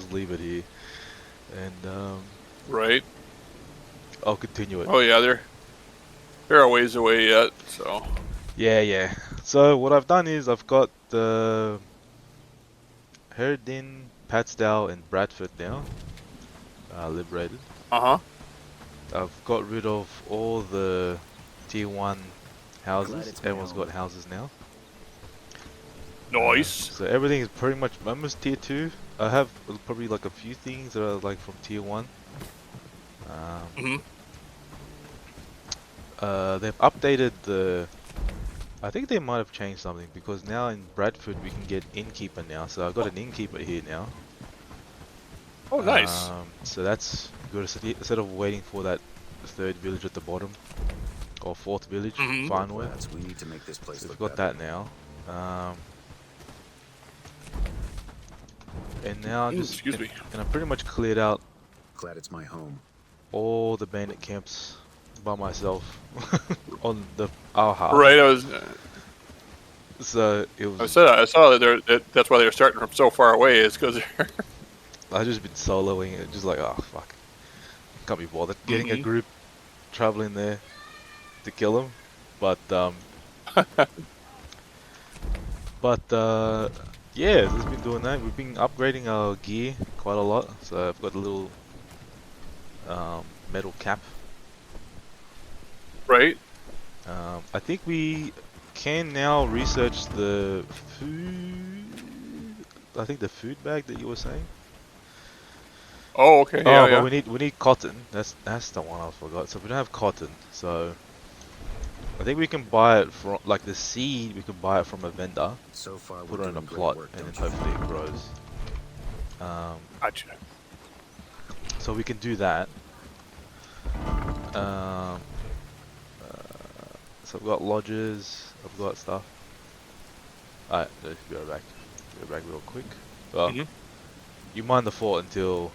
just leave it here, and Right. I'll continue it. Oh yeah, they're a ways away yet. So. Yeah, yeah. So what I've done is I've got the Herndon, Patstow, and Bradford now liberated. Uh huh. I've got rid of all the tier 1 Glad houses. it's my Everyone's got home. houses now. Nice. So everything is pretty much almost tier 2. I have probably like a few things that are like from tier 1. Mhm. They've updated the... I think they might have changed something because now in Bradford we can get innkeeper now. So I've got an innkeeper here now. Oh, nice. So that's good. Instead of waiting for that third village at the bottom or fourth village, Mhm. Look, Farnworth. lads, we need to make this place So we've look got better. that now. And now Excuse me. and I pretty much cleared out Glad it's my home. all the bandit camps by myself on our half. Right. So it was I saw that's why they're starting from so far away. Is because they're. I just been soloing it, just like, oh fuck, can't be bothered getting a Mhm. group traveling there to kill him. But yeah, just been doing that. We've been upgrading our gear quite a lot. So I've got a little metal cap. Right. I think we can now research the food. I think the food bag that you were saying. Oh, okay. Yeah, Oh, but yeah. we need cotton. That's the one I forgot. So we don't have cotton. So I think we can buy it from like the seed. We can buy it from a vendor, So far, we're put it in a doing great plot, work, and then don't you hopefully think? it grows. Um, Gotcha. so we can do that. Um, so I've got lodges. I've got stuff. Alright, let's be right back. Be right back real quick. Well, Mhm. you mind the fort until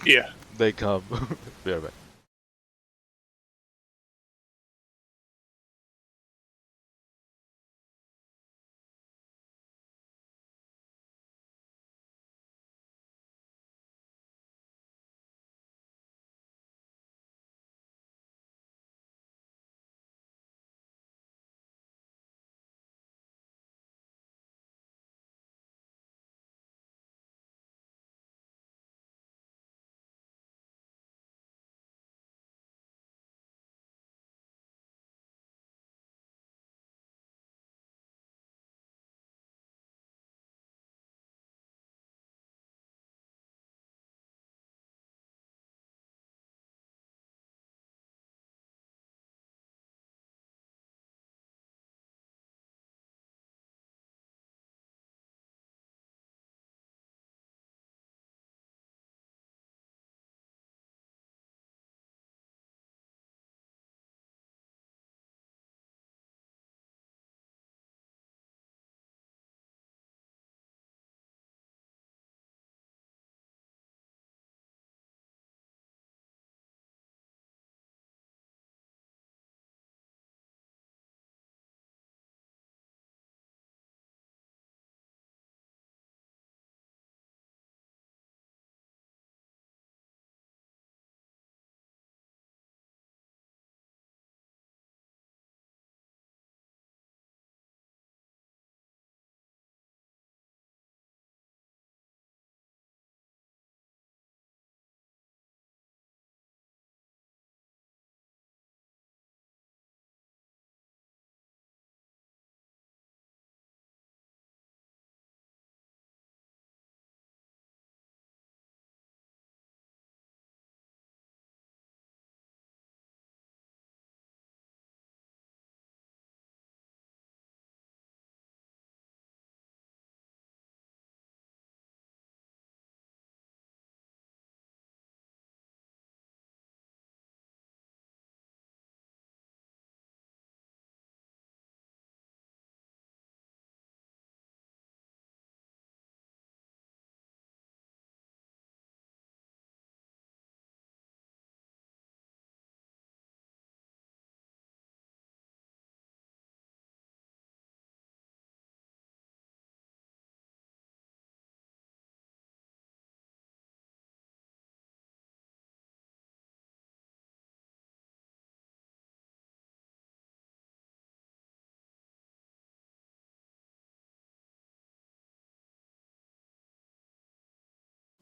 Yeah. they come. Be right back.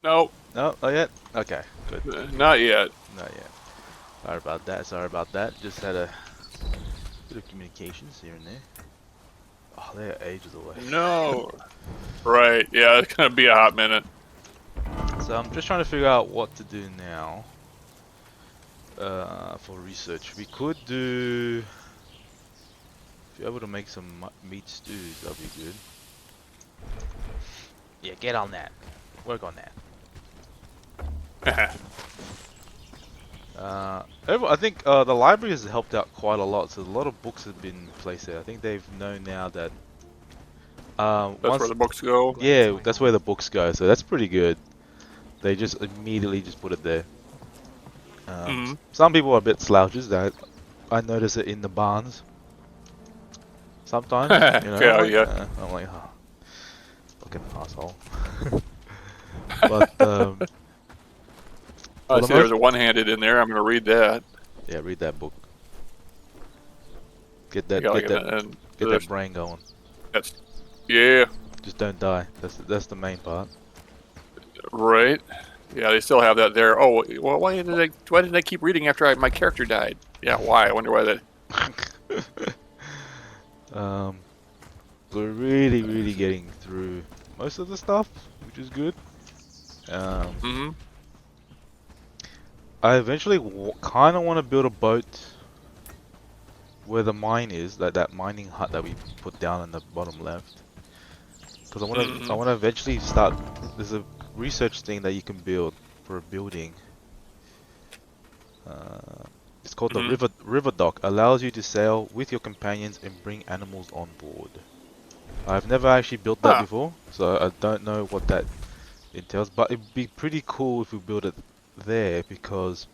No, No, not yet. Okay, good. not yet. Not yet. Sorry about that. Sorry about that. Just had a bit of communications here and there. Oh, they're ages away. No. Right. Yeah, it's gonna be a hot minute. So I'm just trying to figure out what to do now. For research, we could do. If you're able to make some meat stews, that'll be good. Yeah, get on that. Work on that. I think the library has helped out quite a lot. So a lot of books have been placed there. I think they've known now that That's where the books go. yeah, that's where the books go. So that's pretty good. They just immediately just put it there. Hmm. Some people are a bit slouches. That I notice it in the barns. Sometimes, you know, Yeah, I'm like, oh, fucking asshole. But I for the see there's most, a one-handed in there. I'm gonna read that. yeah, read that book. Get Yeah, that, like, get that, and get that brain going. that's yeah, Just don't die. That's the main part. right. Yeah, they still have that there. Oh, well, why did I keep reading after my character died? Yeah, why? I wonder why that. um, we're really getting through most of the stuff, which is good. Hmm. I eventually kind of want to build a boat where the mine is, like that mining hut that we put down in the bottom left. Because I want to eventually start. There's a research thing that you can build for a building. It's called the Hmm. river dock. Allows you to sail with your companions and bring animals on board. I've never actually built that Huh. before, so I don't know what that entails. But it'd be pretty cool if we build it there because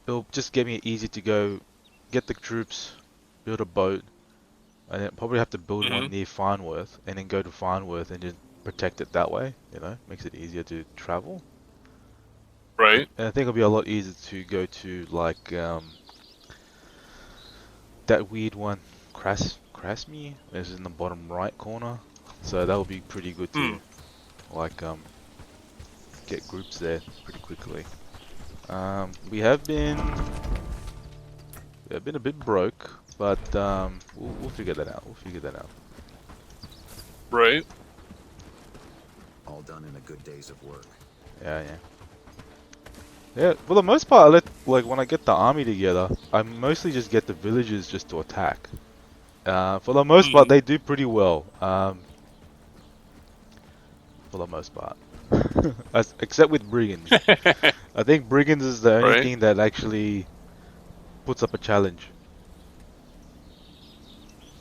it'll just get me easy to go get the troops, build a boat, and then probably have to build Hmm. one near Farnworth, and then go to Farnworth and just protect it that way. You know, makes it easier to travel. Right. And I think it'll be a lot easier to go to like that weird one, Krasmi, is in the bottom right corner. So that would be pretty good Hmm. to like get groups there pretty quickly. We have been a bit broke, but we'll figure that out. We'll figure that out. Right. All done in a good days of work. Yeah. Yeah, for the most part, like when I get the army together, I mostly just get the villagers just to attack. For the most part, Hmm. they do pretty well. For the most part, except with brigands. I think brigands is the only Right. thing that actually puts up a challenge.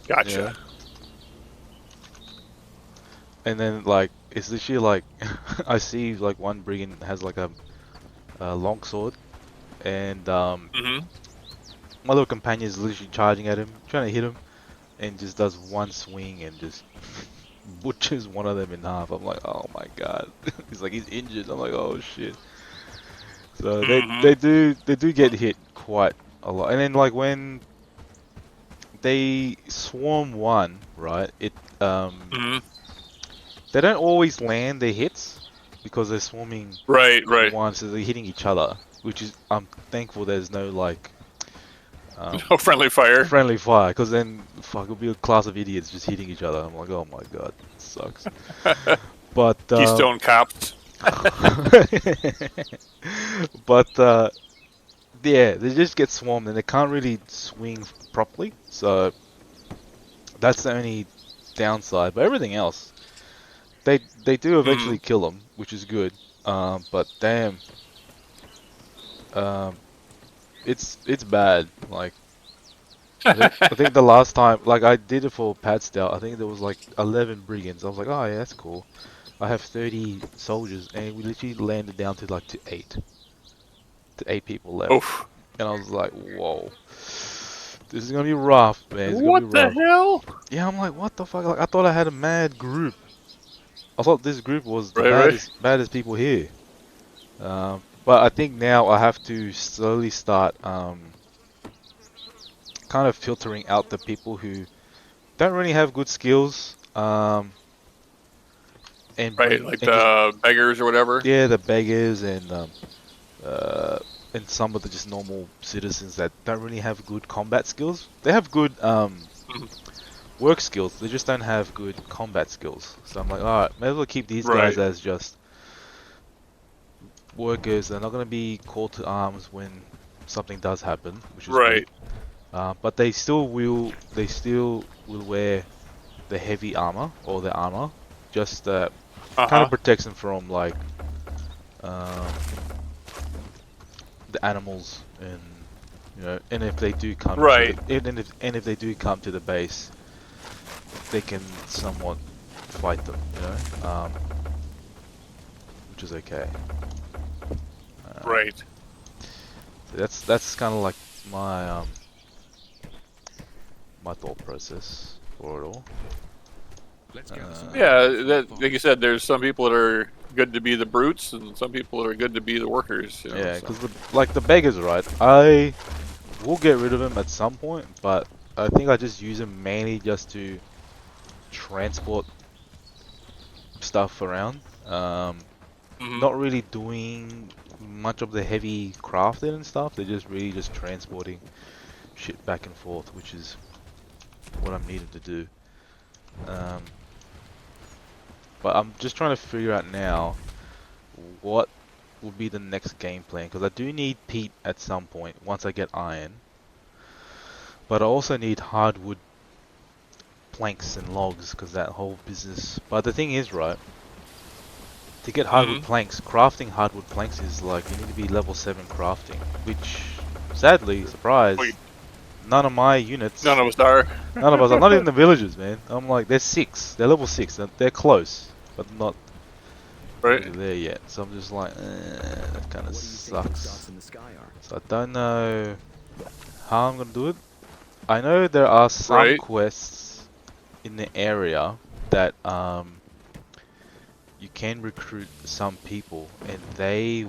Yeah, Gotcha. and then like it's literally like I see like one brigand has like a long sword, and Hmm. my little companion is literally charging at him, trying to hit him, and just does one swing and just butchers one of them in half. I'm like, oh my god. He's like, he's injured. I'm like, oh shit. So Hmm. they do get hit quite a lot. And then like when they swarm one, right? Hmm. They don't always land their hits because they're swarming Right. Right. one, so they're hitting each other. Which is I'm thankful there's no like No friendly fire. friendly fire, because then fuck, it'll be a class of idiots just hitting each other. I'm like, oh my god, it sucks. But Keystone Cops. but yeah, they just get swarmed and they can't really swing properly. So that's the only downside. But everything else, they do Hmm. eventually kill them, which is good. But damn, um, it's bad. Like I think the last time, like I did it for Pad Scout, I think there was like 11 brigands. I was like, oh yeah, that's cool. I have 30 soldiers, and we literally landed down to like to eight people left. Oof. And I was like, whoa, this is gonna be rough, man. It's gonna be What the rough. hell? Yeah, I'm like, what the fuck? Like I thought I had a mad group. I thought this group was the Right. Right. baddest people here. But I think now I have to slowly start kind of filtering out the people who don't really have good skills. and Right, bring like and just the beggars or whatever. yeah, the beggars and some of the just normal citizens that don't really have good combat skills. They have good Mhm. work skills. They just don't have good combat skills. So I'm like, all right, may as well keep these guys Right, as just workers. They're not going to be called to arms when something does happen, which is good. right. But they still will wear the heavy armor or the armor, just kind of Uh-huh. protects them from like um, the animals and if they do come to the Right, and if they do come to the base, they can somewhat fight them, which is okay. Um, right. so that's kind of like my thought process for it all. Let's gather some Uh, Yeah, info from the that farm. like you said, there's some people that are good to be the brutes, and some people that are good to be the workers. yeah, So. because the beggars, right? I will get rid of them at some point, but I think I just use them mainly just to transport stuff around. Hmm. Not really doing much of the heavy crafting and stuff. They're just really just transporting shit back and forth, which is what I'm needed to do. Um, but I'm just trying to figure out now what will be the next game plan, because I do need peat at some point once I get iron, but I also need hardwood planks and logs because that whole business. But the thing is, right, to get hardwood Hmm. planks, crafting hardwood planks is like you need to be level 7 crafting, which sadly, surprise, none of my None units, of us are. none of us are, not even the villagers, man. I'm like, they're 6, they're level 6, they're close, but not Right. really there yet. So I'm just like, that kind of What do you think those sucks. dots in the sky are? So I don't know how I'm gonna do it. I know there are some Right. quests in the area that you can recruit some people and I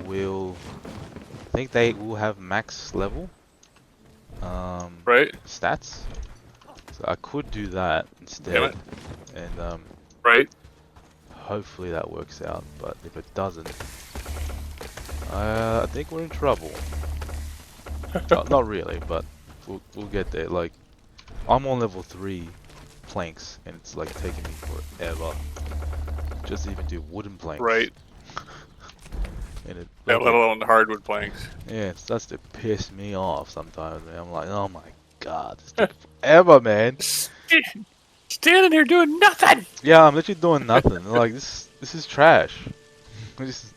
think they will have max level Right. stats. So I could do that Damn instead it. and Right. hopefully that works out, but if it doesn't, I think we're in trouble. Not really, but we'll get there. Like I'm on level 3 planks and it's like taking me forever just to even do wooden planks. Right. And it Yeah, like let it alone the hardwood planks. yeah, it starts to piss me off sometimes, man. I'm like, oh my god, it's taking forever, man. Standing here doing nothing. Yeah, I'm literally doing nothing. Like this is trash. This is-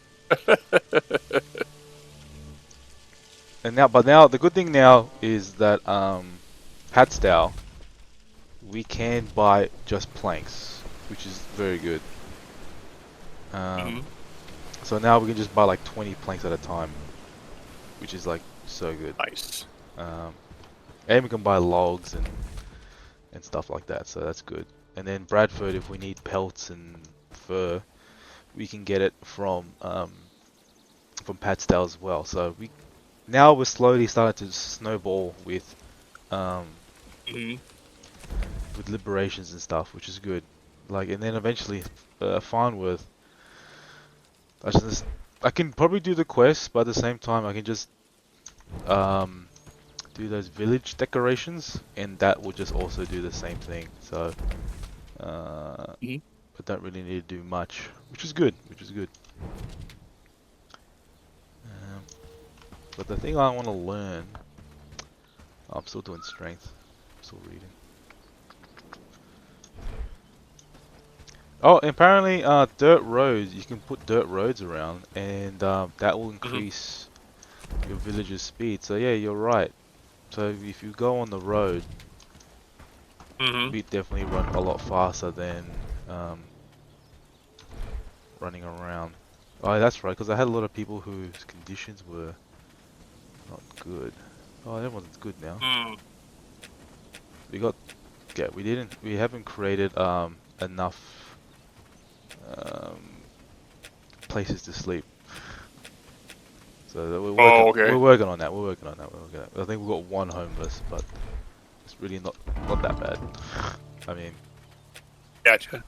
but now the good thing now is that Padstow we can buy just planks, which is very good. Hmm. So now we can just buy like 20 planks at a time, which is like so good. Nice. Um, and we can buy logs and stuff like that, so that's good. And then Bradford, if we need pelts and fur, we can get it from Padstow as well. So we're slowly starting to snowball um Hmm. with liberations and stuff, which is good. Like, and then eventually Farnworth, I can probably do the quest, but at the same time I can just um do those village decorations, and that will just also do the same thing. So Hmm. I don't really need to do much, which is good. Um, but the thing I want to learn, I'm still doing strength, I'm still reading. Oh, apparently, dirt roads. You can put dirt roads around, and that will Hmm. increase your village's speed. So yeah, you're right. So if you go on the road, Hmm. we definitely run a lot faster than running around. Oh, that's right, because I had a lot of people whose conditions were not good. Oh, everyone's good now. Mm. We got, yeah, we haven't created enough um, places to sleep. So Oh, okay. we're working on that. I think we've got one homeless, but it's really not that bad. I mean, Gotcha.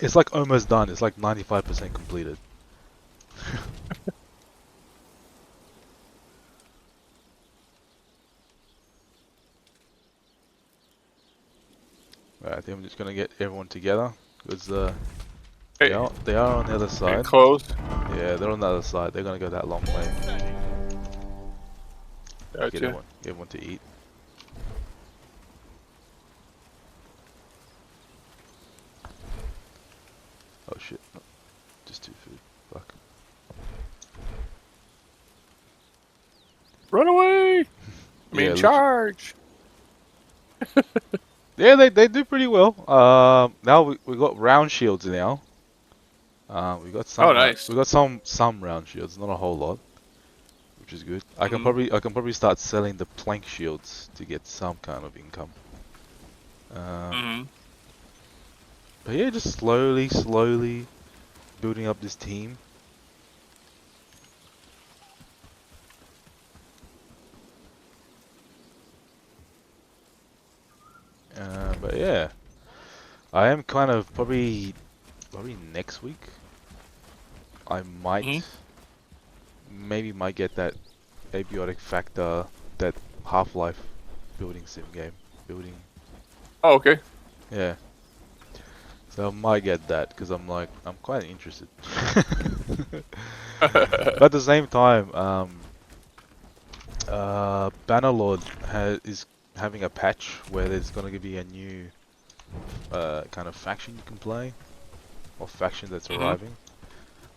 It's like almost done. It's like 95% completed. Alright, I think I'm just gonna get everyone together because Hey, they are on the other getting side. close. Yeah, they're on the other side. They're gonna go that long way. Get Gotcha. everyone to eat. Oh shit! No, just 2 food. Fuck. Run away! I Yeah, mean, literally. charge! Yeah, they do pretty well. Now we got round shields now. We got Oh, some nice. some round shields, not a whole lot, which is good. I can Mhm. probably start selling the plank shields to get some kind of income. Mhm. But yeah, just slowly building up this team. But yeah, I am kind of probably next week. I Mhm. might get that abiotic factor, that Half-Life building sim game building. Oh, okay. Yeah, so I might get that because I'm quite interested. But at the same time, Bannerlord is having a patch where there's gonna be a new kind of faction you can play, or faction that's Mhm. arriving.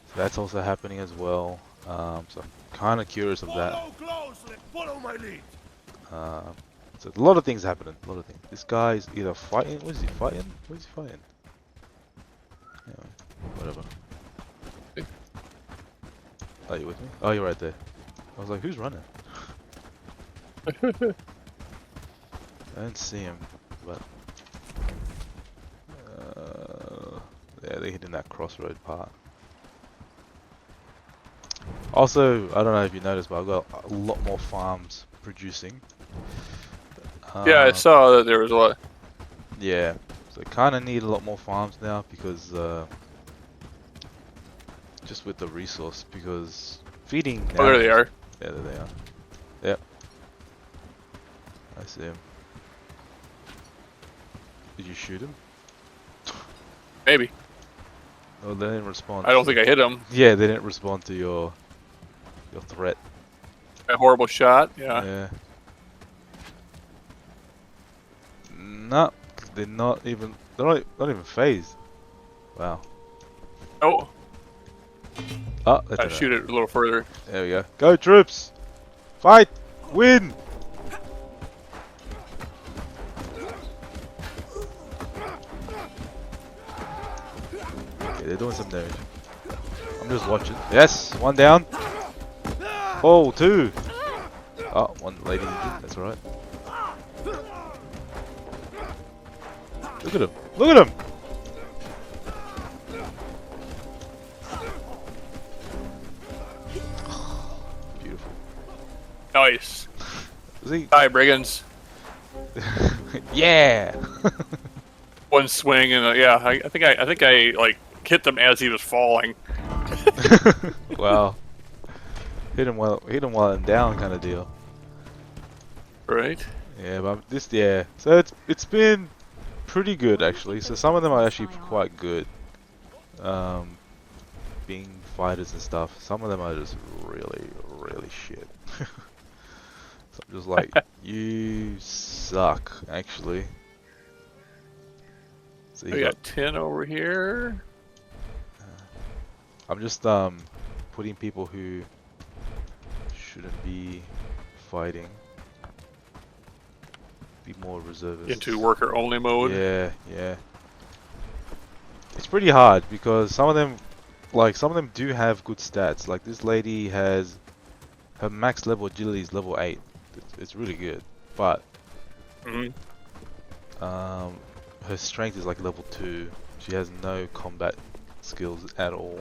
So that's also happening as well. So I'm kind of curious of that. Follow closely. Follow my lead. Uh, so a lot of things happening. A lot of things. This guy is either fighting. What is he fighting? What is he fighting? Anyway, whatever. Are you with me? Oh, you're right there. I was like, who's running? I don't see him, but yeah, they're hitting that crossroad part. Also, I don't know if you noticed, but I've got a lot more farms producing. Yeah, I saw that there was a lot. Yeah, so kind of need a lot more farms now because just with the resource, because feeding Oh, now there is they just, are. yeah, there they are. Yep, I see him. Did you shoot him? Maybe. No, they didn't respond. I don't think I hit him. Yeah, they didn't respond to your threat. A horrible shot. Yeah. Yeah. No, they're not even. They're not even phased. Wow. Oh, Oh, they I did it. shoot it a little further. There we go. Go troops! Fight! Win! Okay, they're doing some damage. I'm just watching. Yes, one down. Oh, two. Oh, one lady injured. That's alright. Look at him. Look at him. Beautiful. Nice. Is he? Die, brigands. Yeah. One swing and yeah, I think I like hit them as he was falling. Wow. Hit him while I'm down, kind of deal. Right. Yeah, but yeah. So it's been pretty good actually. So some of them are actually quite good. Being fighters and stuff. Some of them are just really shit. So I'm just like, you suck, actually. So We got 10 over here. I'm just putting people who shouldn't be fighting. Be more reservists. Into worker only mode. Yeah, yeah. It's pretty hard because some of them do have good stats. Like this lady has her max level agility is level 8. It's really good, but Mhm. her strength is like level 2. She has no combat skills at all,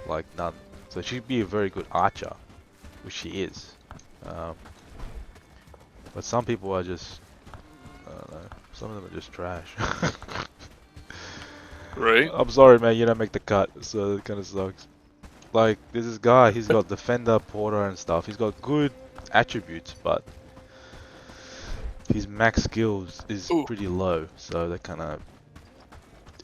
like none. So she'd be a very good archer, which she is. But some people are just, I don't know, some of them are just trash. Right. I'm sorry, man. You don't make the cut, so it kind of sucks. Like, there's this guy. He's got defender, porter, and stuff. He's got good attributes, but his max skills is Ooh. pretty low, so that kind of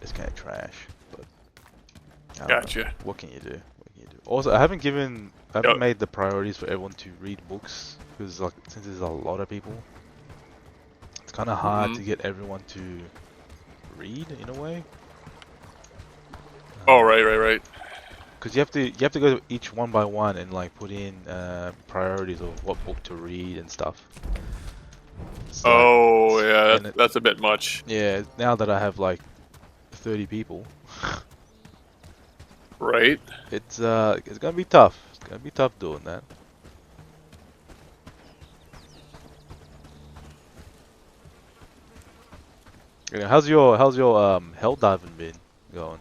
it's kind of trash. But I don't know. Gotcha. What can you do? What can you do? Also, I haven't Yep. made the priorities for everyone to read books because like since there's a lot of people, it's kind of hard to get everyone to read in a way. Oh, right. Because you have to go to each one by one and like put in priorities of what book to read and stuff. So, Oh, yeah, and that's a bit much. yeah, now that I have like 30 people, Right. it's gonna be tough. It's gonna be tough doing that. Yeah, how's your hell diving been going?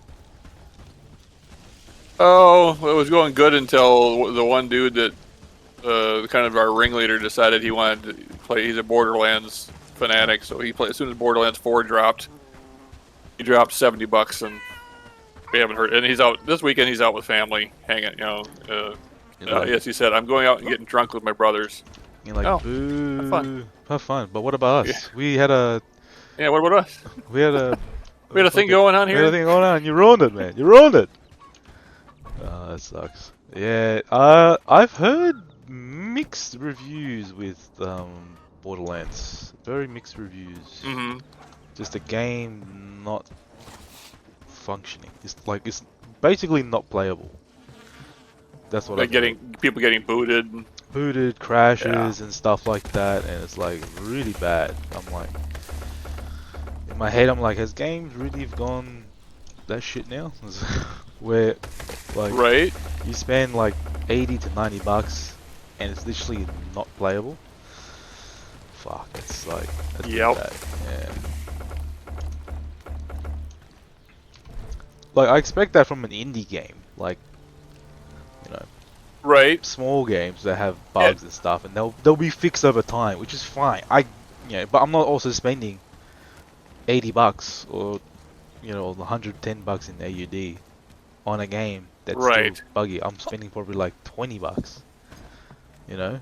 Oh, it was going good until the one dude that, kind of our ringleader, decided he wanted to play. He's a Borderlands fanatic, so he played as soon as Borderlands 4 dropped. He dropped $70, and we haven't heard. And he's out this weekend. He's out with family, hanging. Yes, he said, "I'm going out and getting drunk with my brothers." You're like, Oh, boo, have fun. But what about us? Yeah. We had a Yeah, what about us? we had a We had a thing going on we had a here. thing going on. You ruined it, man. You ruined it. Oh, that sucks. Yeah, I've heard mixed reviews with Borderlands. Very mixed reviews. Mm-hmm. Just the game not functioning. It's basically not playable. That's what Like I've heard. people getting booted. Booted, crashes, and stuff like that, and it's like really bad. I'm like, in my head, I'm like, has games really gone that shit now? Where, like, Right. you spend like 80 to 90 bucks, and it's literally not playable. Fuck, it's like, that's pretty Yep. bad. Yeah. Like, I expect that from an indie game, like, you know, Right. small games that have bugs and stuff, and they'll be fixed over time, which is fine. But I'm not also spending 80 bucks or 110 bucks in AUD on a game that's Right. still buggy. I'm spending probably like 20 bucks, you know.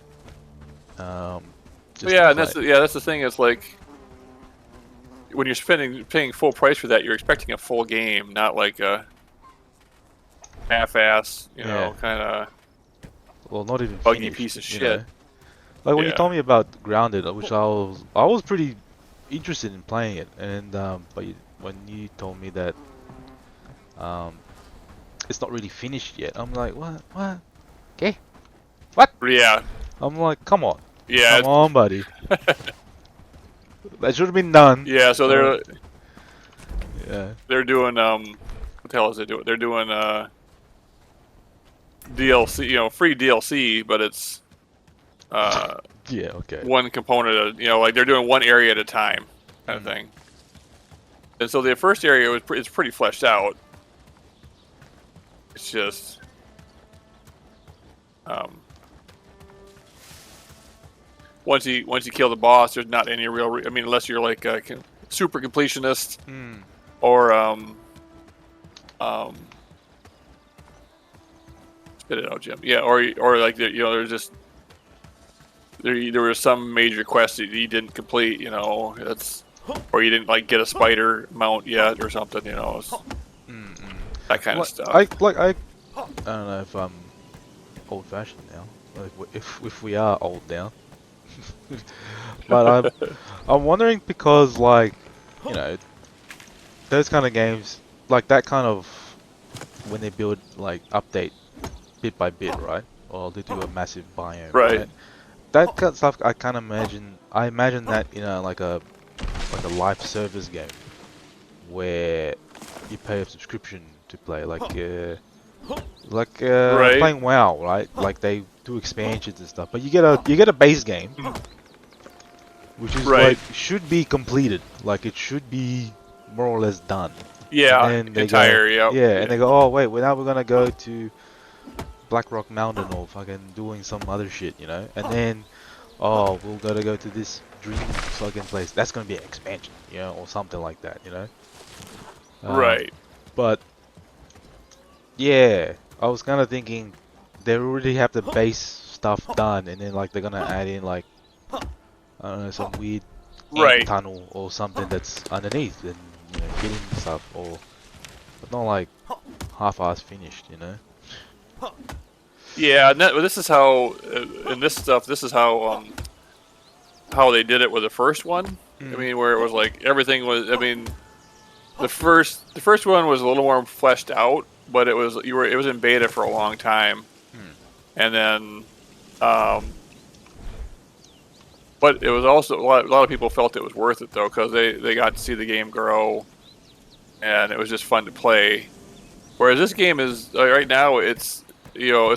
Just Yeah, to and play. that's the thing. It's like when you're paying full price for that, you're expecting a full game, not like a half-ass, Yeah. kind of Well, not even buggy finished, piece of you shit. know. Like when you Yeah. told me about Grounded, which I was pretty interested in playing it, and when you told me that it's not really finished yet, I'm like, what? Okay, what? Yeah. I'm like, come on, Yeah. come on, buddy. That should have been done. Yeah. So Yeah. they're doing what the hell is it doing? They're doing DLC, free DLC, but it's Yeah. Okay. one component of, like they're doing one area at a time, kind of thing. And so the first area it's pretty fleshed out. It's just once you kill the boss, there's not any real. I mean, unless you're like a super completionist or spit it out, Jim. Yeah, or like there's just there was some major quest that you didn't complete. That's or you didn't like get a spider mount yet or something. That kind of stuff. I don't know if I'm old-fashioned now. Like if we are old now. But I'm wondering because like those kind of games, like that kind of when they build like update bit by bit, right? Or they do a massive biome, Right. That kind of stuff I kind of imagine. I imagine that like a live service game where you pay a subscription to play, like Right. playing WoW, right? Like they do expansions and stuff, but you get a base game, which is Right. like should be completed, like it should be more or less done. Yeah, And then they entire. go, Yeah. and they go, oh wait, well now we're gonna go to Black Rock Mountain or fucking doing some other shit, and then oh we'll gotta go to this dream fucking place. That's gonna be an expansion, or something like that, Right. But yeah, I was kind of thinking they already have the base stuff done, and then like they're gonna add in like I don't know some weird ant Right. tunnel or something that's underneath and hitting stuff, or but not like half-ass finished, Yeah, and this is how in this stuff. This is how they did it with the first one. I Mm. mean, where it was like everything was. I mean, the first one was a little more fleshed out, but it was in beta for a long time, Hmm. and then but it was also a lot of people felt it was worth it though because they got to see the game grow, and it was just fun to play. Whereas this game is right now, it's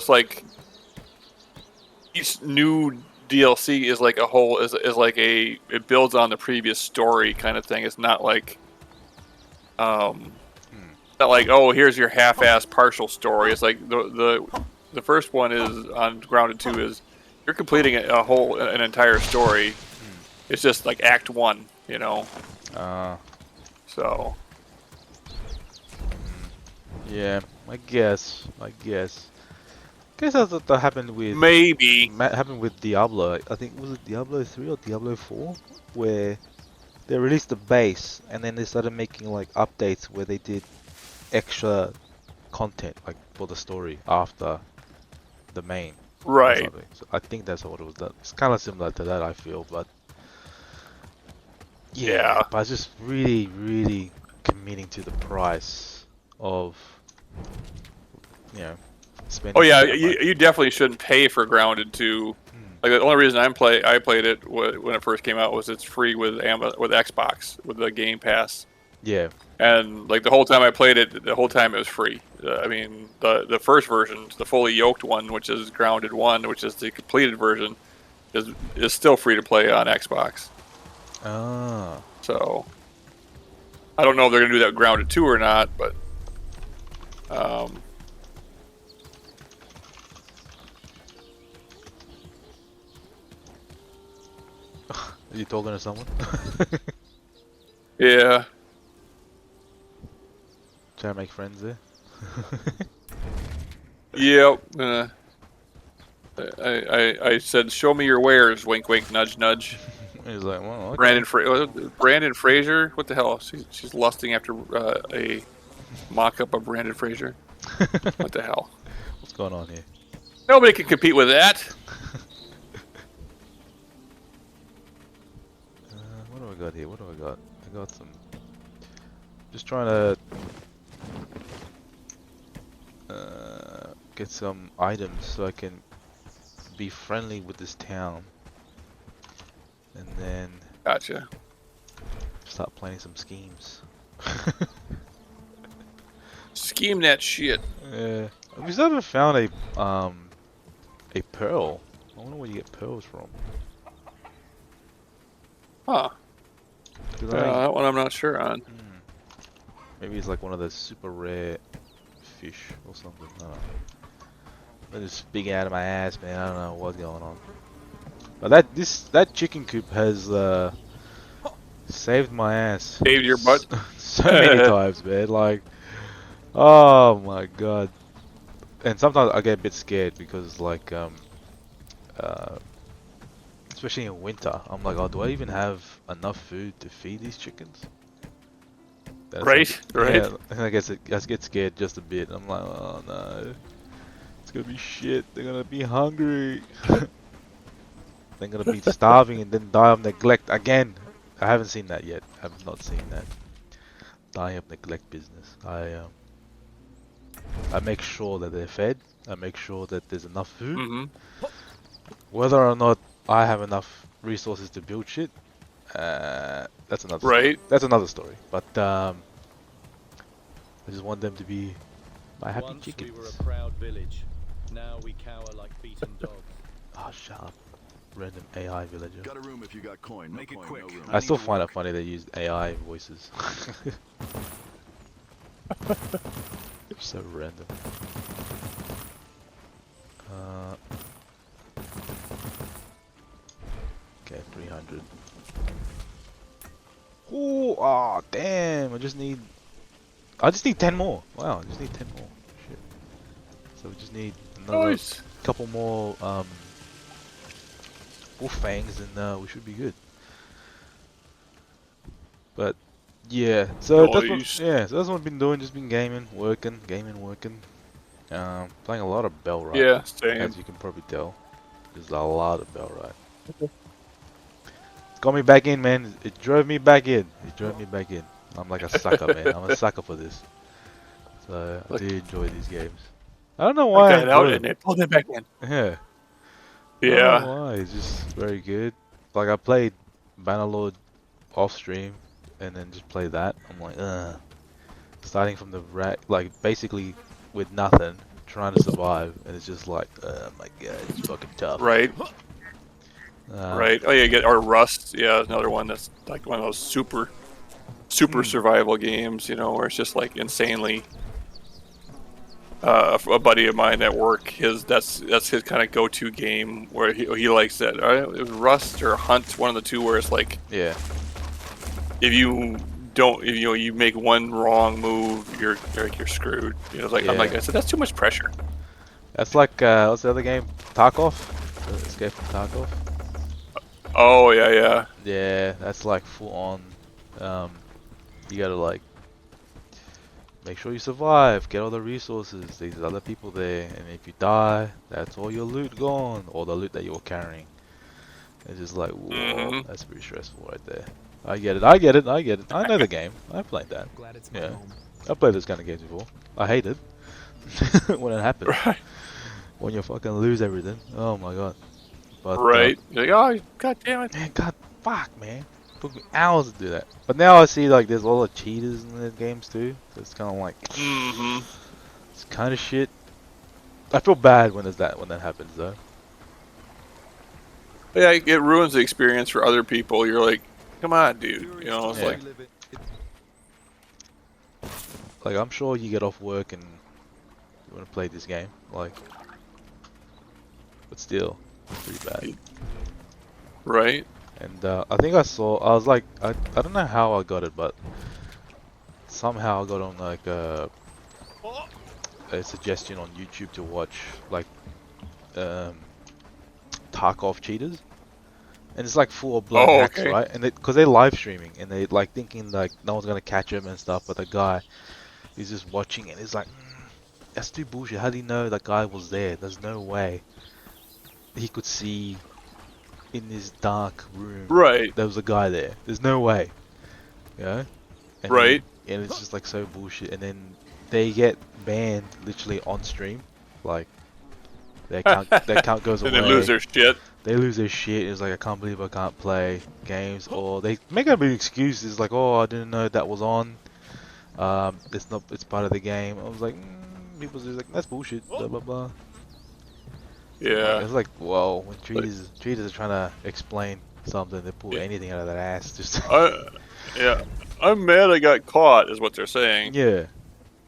like each new DLC is like a whole is like it builds on the previous story kind of thing. It's um Hmm. not like, oh, here's your half-ass partial story. It's like the first one is on Grounded 2 is you're completing an entire story. Hmm. It's just like Act 1. Uh, So yeah, I guess that's what that happened with maybe Diablo. I think was it Diablo 3 or Diablo 4, where they released the base and then they started making like updates where they did extra content like for the story after the main or right. something. So I think that's what it was. That it's kind of similar to that, I feel, but yeah, Yeah. but it's just really, really committing to the price of you know Oh spending yeah, that much. you definitely shouldn't pay for Grounded 2. Hmm. Like the only reason I played it when it first came out was it's free with with Xbox with the Game Pass. Yeah. And like the whole time I played it, the whole time it was free. I mean, the first version, the fully yoked one, which is Grounded 1, which is the completed version, is still free to play on Xbox. Ah. So I don't know if they're gonna do that with Grounded 2 or not, but um, Are you talking to someone? yeah. Trying to make friends there? Yep. I said, show me your wares. Wink, wink, nudge, nudge. He's like, well, okay. Brandon Fraser. What the hell? She's lusting after a mock-up of Brandon Fraser. What the hell? What's going on here? Nobody can compete with that. What do I got here? What do I got? I got some. Just trying to get some items so I can be friendly with this town, and then Gotcha. start planning some schemes. Scheme that shit. Yeah, we still haven't found a pearl. I wonder where you get pearls from. Huh. 'Cause That one I'm not sure on. maybe it's like one of the super rare fish or something. I don't know. They're just speaking out of my ass, man. I don't know what's going on. But that chicken coop has saved my ass Saved your butt. so many times, man. Like, oh my god. And sometimes I get a bit scared because like especially in winter, I'm like, oh, do I even have enough food to feed these chickens? That's Right, like, right. yeah, I guess I get scared just a bit. I'm like, oh no, it's gonna be shit. They're gonna be hungry. They're gonna be starving and then die of neglect again. I haven't seen that yet. I've not seen that dying of neglect business. I make sure that they're fed. I make sure that there's enough food. Mm-hmm. Whether or not I have enough resources to build shit, that's another story. Right. That's another story. But I just want them to be my happy Once chickens. we were a proud village. Now we cower like beaten dogs. Oh, shut up. Random AI villager. Got a room if you got coin. Make it quick. I still find it funny they used AI voices. So random. Okay, 300. Oh, ah, damn! I just need I just need 10 more. Wow, I just need 10 more. Shit. So we just need another Nice. couple more wolf fangs, and we should be good. But yeah, so that's what Nice. yeah, so that's what I've been doing. Just been gaming, working, working. Playing a lot of Bellwright, Yeah, same. as you can probably tell. There's a lot of Bellwright. It's got me back in, man. It drove me back in. It drove me back in. I'm like a sucker, man. I'm a sucker for this. So I Look, do enjoy these games. I don't know I why I got out enjoy and them. it pulled it back in. Yeah, I don't know Yeah. why. It's just very good. Like I played Bannerlord off stream, and then just play that. I'm like, ugh. Starting from the like basically with nothing, trying to survive, and it's just like, oh my god, it's fucking tough. Right. Um, Right. Oh, yeah, you get or Rust. Yeah, another one that's like one of those super survival games. You know, where it's just like insanely. A buddy of mine at work, that's his kind of go-to game where he likes that. It was Rust or Hunt, one of the two, where it's like yeah, if you make one wrong move, you're screwed. You know, it's like I'm like yeah. I said, that's too much pressure. That's like what's the other game? Tarkov. Escape from Tarkov. Oh yeah, yeah. Yeah, that's like full on. You gotta like make sure you survive, get all the resources. There's other people there, and if you die, that's all your loot gone, or the loot that you're carrying. It's just like, whoa, Mm-hmm. that's pretty stressful right there. I get it, I get it, I get it. I know the game. I played that. Glad it's my Yeah, home. I played this kind of games before. I hate it when it happens. Right. When you fucking lose everything. Oh my god. But Right. You're like, oh, god damn it. man, god, fuck, man. Took me hours to do that. But now I see like there's a lot of cheaters in the games too. So it's kind of like, Mm-hmm. it's kind of shit. I feel bad when that happens though. Yeah, it ruins the experience for other people. You're like, come on, dude. You know, it's Yeah. like, Like I'm sure you get off work and you want to play this game, like, but still, it's pretty bad. right. And I think I was like, I don't know how I got it, but somehow I got on like a suggestion on YouTube to watch like Tarkov cheaters, and it's like full blown Oh, hacks, okay. right? And because they're live streaming and they like thinking like no one's gonna catch him and stuff, but the guy is just watching and he's like, that's too bullshit. How do you know that guy was there? There's no way he could see in this dark room Right. there was a guy there. There's no way, you know? And Right. and it's just like so bullshit. And then they get banned literally on stream, like their account goes away. And they lose their shit. They lose their shit. It's like I can't believe I can't play games, or they make up an excuse. It's like, oh, I didn't know that was on. It's not. It's part of the game. I was like, people's just like, that's bullshit. Blah blah blah. Yeah. It's like, whoa, when treaters are trying to explain something, they pull anything out of their ass. Just Yeah. I'm mad I got caught, is what they're saying. yeah.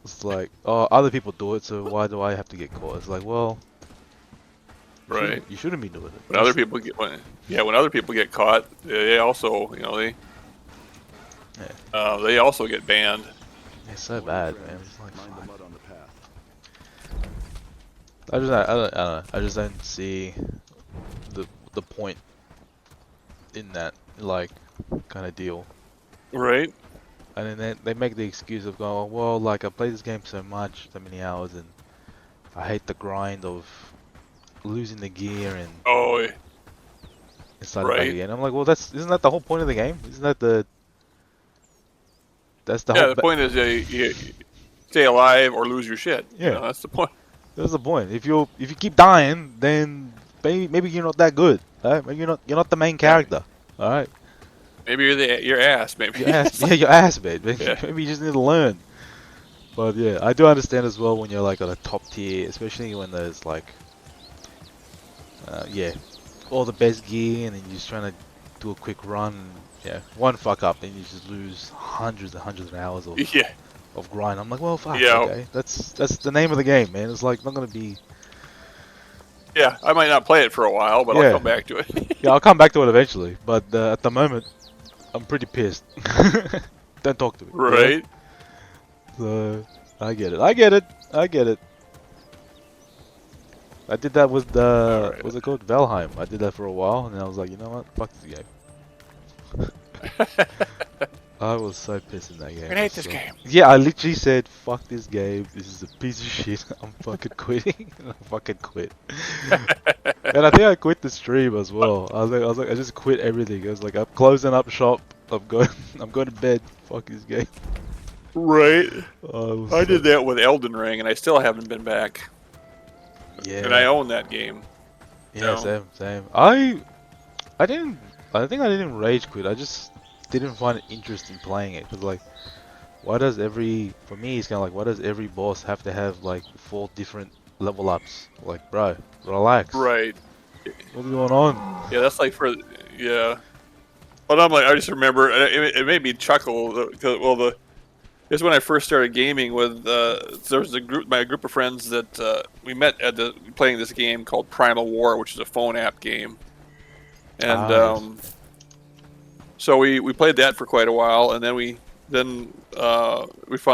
It's like, oh, other people do it, so why do I have to get caught? It's like, well, Right. you shouldn't be doing it. When other people get when other people get caught, they also, you know, they also get banned. It's so bad, man. It's like, Mind the fuck. mud on the path. I don't know. I just don't see the point in that like kind of deal. Right. And then they make the excuse of going, well, like I played this game so much, so many hours, and I hate the grind of losing the gear and Oh, start it back right. again. I'm like, well, isn't that the whole point of the game? Isn't that that's the Yeah. whole The point is, you stay alive or lose your shit. Yeah. You know, that's the point. that's the point. If you keep dying, then maybe you're not that good. Right? Maybe you're not the main character. All right. Maybe your ass. Maybe. Your ass, yeah, your ass, mate. Maybe, Yeah. maybe you just need to learn. But yeah, I do understand as well when you're like on a top tier, especially when there's like, yeah, all the best gear, and then you're just trying to do a quick run. And, yeah, one fuck up, and you just lose hundreds and hundreds of hours of Yeah. grind. I'm like, well, fuck. Yeah. Okay, that's the name of the game, man. It's like not gonna be. Yeah. I might not play it for a while, but Yeah. I'll come back to it. Yeah, I'll come back to it eventually. But at the moment, I'm pretty pissed. Don't talk to me. Right. So I get it. I get it. I get it. I did that with the Alright. what's it called? Valheim. I did that for a while, and then I was like, you know what? Fuck this game. I was so pissed in that game. I hate this So- game. Yeah, I literally said, "Fuck this game. This is a piece of shit. I'm fucking quitting." And I fucking quit. And I think I quit the stream as well. I was like, I just quit everything. I was like, I'm closing up shop. I'm going, I'm going to bed. Fuck this game. Right. Oh, I did that with Elden Ring, and I still haven't been back. Yeah. And I own that game. Yeah, No. same. I didn't. I think I didn't rage quit. I just didn't find it interest in playing it. Cause like, why does every? For me, it's kind of like, why does every boss have to have like 4 different level ups? Like, bro, relax. Right. What's going on? Yeah, that's like for yeah. But I'm like, I just remember it made me chuckle. It's when I first started gaming with there was my group of friends that we met at playing this game called Primal War, which is a phone app game, and Yes. so we played that for quite a while, and then we found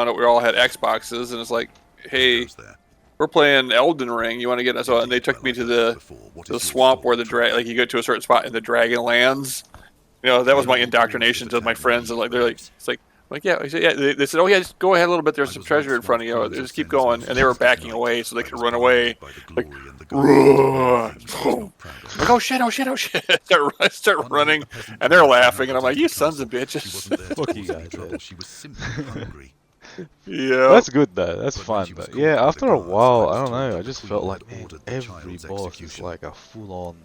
out we all had Xboxes, and it's like, hey, Goes there. we're playing Elden Ring. You want to get us? And they took me to the swamp where the you go to a certain spot in the Dragon Lands. You know, that was my indoctrination to my friends, and like they're like, it's like yeah, I said, yeah. They said, oh yeah, just go ahead a little bit. There's some treasure in front of you. Just keep going, and they were backing away so they could run away. Like, like oh shit, start running, and they're laughing, and I'm like, you sons of bitches. Fuck you guys, man. She was simply hungry. Yeah, That's good though. That's But when fun. she was But gone yeah, by the after a guards, while, I I was don't told know. that I the just queen felt had like, man, ordered the every child's boss is execution. like a full-on.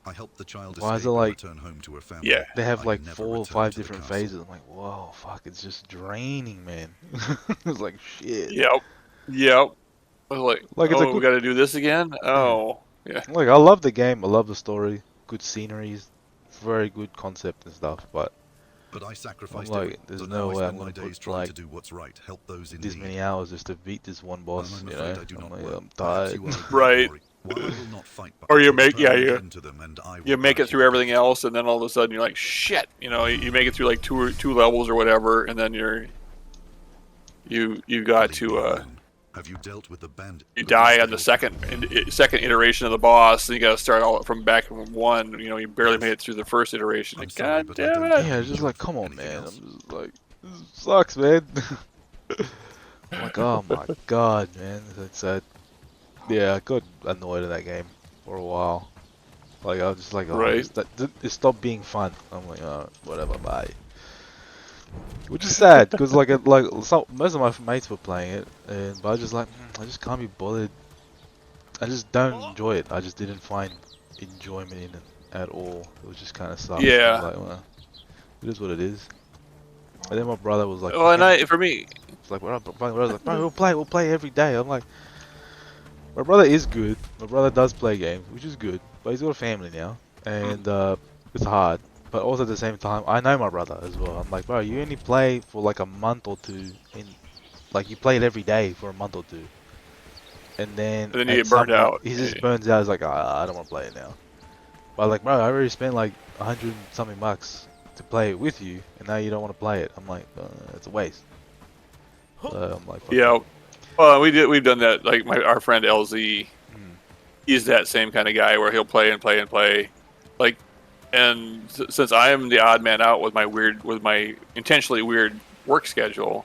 I helped the child Why is escape it and like- return home to her family. Yeah. They have I like never 4 or returned 5 to the different castle. phases. I'm like, whoa, fuck, it's just draining, man. It's like shit. yep. I was like, Like, it's a oh, we good- got to do this again. Oh, yeah. Like, I love the game. I love the story. Good sceneries, very good concept and stuff. But But I sacrificed like, every- there's but no now I way I'm spend my gonna days put, trying like, to do what's right, help those in this need. many hours just to beat this one boss. I'm You afraid know, I do I'm not like, work. I'm Perhaps tired. you are a Right. glory. While I will not fight back, Or you put make- yeah, burn you- into them and I will You make it grant through you everything peace. else, and then all of a sudden you're like, shit. You know, you make it through like two levels or whatever, and then you got Leave to me alone. Have you dealt with the bandit? you the die rest on of the your second iteration of the boss, and you got to start all from back from one. You know, you barely made it through the first iteration. I'm Like, sorry, God but I damn don't it! have Yeah, any it's just job like, for come on, anything man. else. I'm just like, this sucks, man. I'm like, oh my god, man. It's yeah, I got annoyed at that game for a while. Like, I was just like, oh, Right. it stopped being fun. I'm like, oh, whatever, bye. Which is sad, because like most of my mates were playing it, but I was just like, I just can't be bothered. I just don't enjoy it. I just didn't find enjoyment in it at all. It was just kind of sucks. I Yeah. was like, well, it is what it is. And then my brother was like, Well, and for me, it's like, my brother's like, bro, we'll play every day. I'm like, my brother is good. My brother does play games, which is good, but he's got a family now, and it's hard. But also at the same time, I know my brother as well. I'm like, bro, you only play for like a month or two, like you play it every day for a month or two, and then And then you at get some burned point, out. He just burns out. He's like, I don't want to play it now. But like, bro, I already spent like 100 something bucks to play it with you, and now you don't want to play it. I'm like, it's a waste. I'm like, fuck yeah. it. Well, we've done that. Like our friend LZ, Mm. he's that same kind of guy where he'll play and play and play, like. And since I am the odd man out with my intentionally weird work schedule,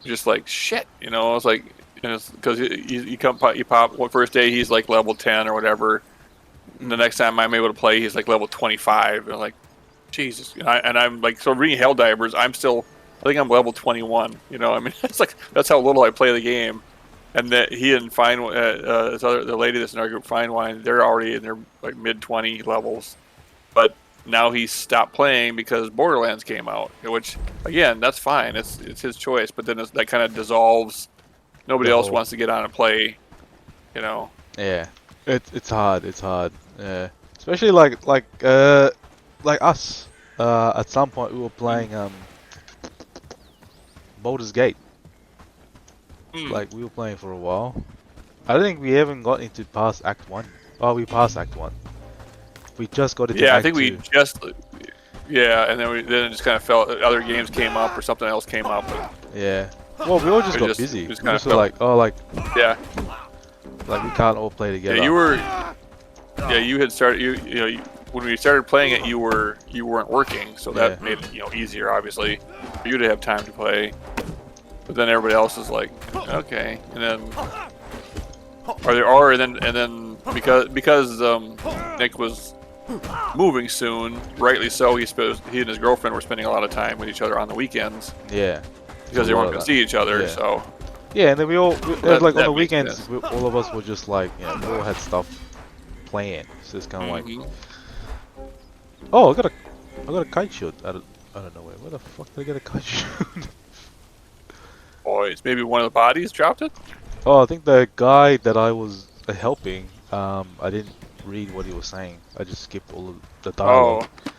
just like shit, you know. It's like, because you pop. Well, first day he's like level 10 or whatever, and the next time I'm able to play, he's like level 25. And I'm like, Jesus. And I'm like, so reading Helldivers, I think I'm level 21. You know, I mean, it's like that's how little I play the game. And that he and the lady that's in our group, Fine Wine, they're already in their like mid 20 levels. But now he's stopped playing because Borderlands came out, which again, that's fine. It's his choice. But then that kind of dissolves. Nobody else wants to get on and play, you know. Yeah, it's hard. It's hard. Yeah, especially like us. At some point we were playing Baldur's Gate. Like we were playing for a while. I don't think we haven't got into past Act 1. Oh, we passed Act 1. We just got into Yeah, Act I think 2. we just. Yeah, and then it just kind of fell. Other games came up or something else came up. Yeah. Well, we all just It got just- busy. it just We kinda just were felt- like, oh, Yeah, like we can't all play together. yeah. You were. Yeah, you had started. You know, when we started playing it, you weren't working, so that Yeah. made it easier, obviously, for you to have time to play. But then everybody else is like, okay, and then and then because Nick was moving soon, rightly so. He and his girlfriend were spending a lot of time with each other on the weekends Yeah. because they A lot weren't of going to that. see each other. Yeah. So Yeah, and then we all, That- like on that the makes weekends, sense. all of us were just like, we all had stuff planned. So it's kind of like, Mhm. oh, I got a kite shield out of nowhere. Where the fuck did I get a kite shield? Boys, maybe one of the bodies dropped it. Oh, I think the guy that I was helping, I didn't read what he was saying. I just skipped all of the dialogue. Oh,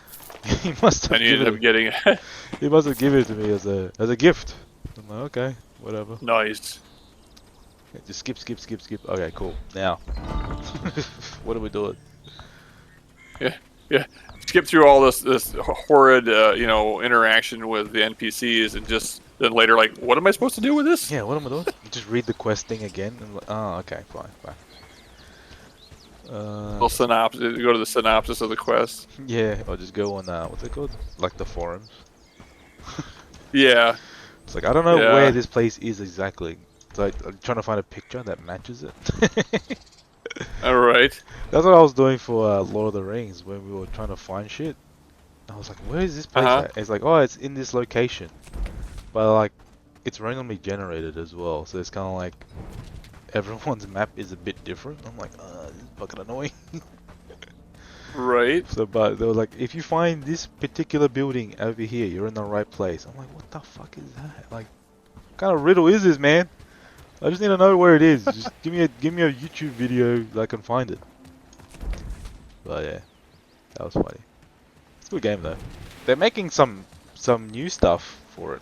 He must have and you ended up getting he must have given it to me as a gift. I'm like, okay, whatever. nice. Yeah, just skip. Okay, cool. Now, what are we doing? Yeah, skip through all this horrid interaction with the NPCs and just then later like, what am I supposed to do with this? Yeah, what am I doing? Just read the quest thing again. And like, oh, okay, fine. Little synopsis. Go to the synopsis of the quest. Yeah, or just go on what's it called? Like the forums. Yeah, It's like I don't know Yeah. where this place is exactly. It's like I'm trying to find a picture that matches it. all right. That's what I was doing for Lord of the Rings when we were trying to find shit. I was like, where is this place Uh-huh. at? It's like, oh, it's in this location. But like, it's randomly generated as well. So it's kind of like, everyone's map is a bit different. I'm like, this is fucking annoying. Right. So, but they were like, if you find this particular building over here, you're in the right place. I'm like, what the fuck is that? Like, what kind of riddle is this, man? I just need to know where it is. Just give me a YouTube video that I can find it. But yeah, that was funny. It's a good game though. They're making some new stuff for it,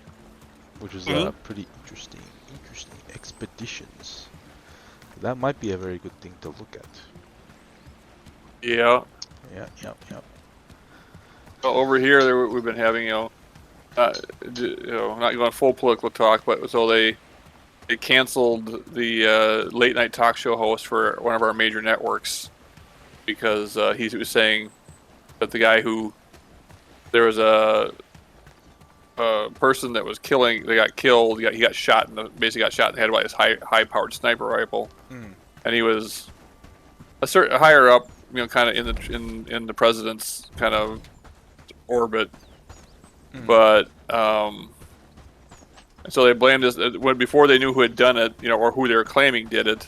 which is pretty interesting. Interesting expeditions. That might be a very good thing to look at. Yeah. Yeah. Well, over here, we've been having not going full political talk, but so they canceled the late night talk show host for one of our major networks because he was saying that the guy who there was a person that was killing, they got killed. He got shot basically got shot in the head by his high powered sniper rifle, and he was a certain higher up, kind of in the president's kind of orbit, but so they blamed this when before they knew who had done it, or who they were claiming did it.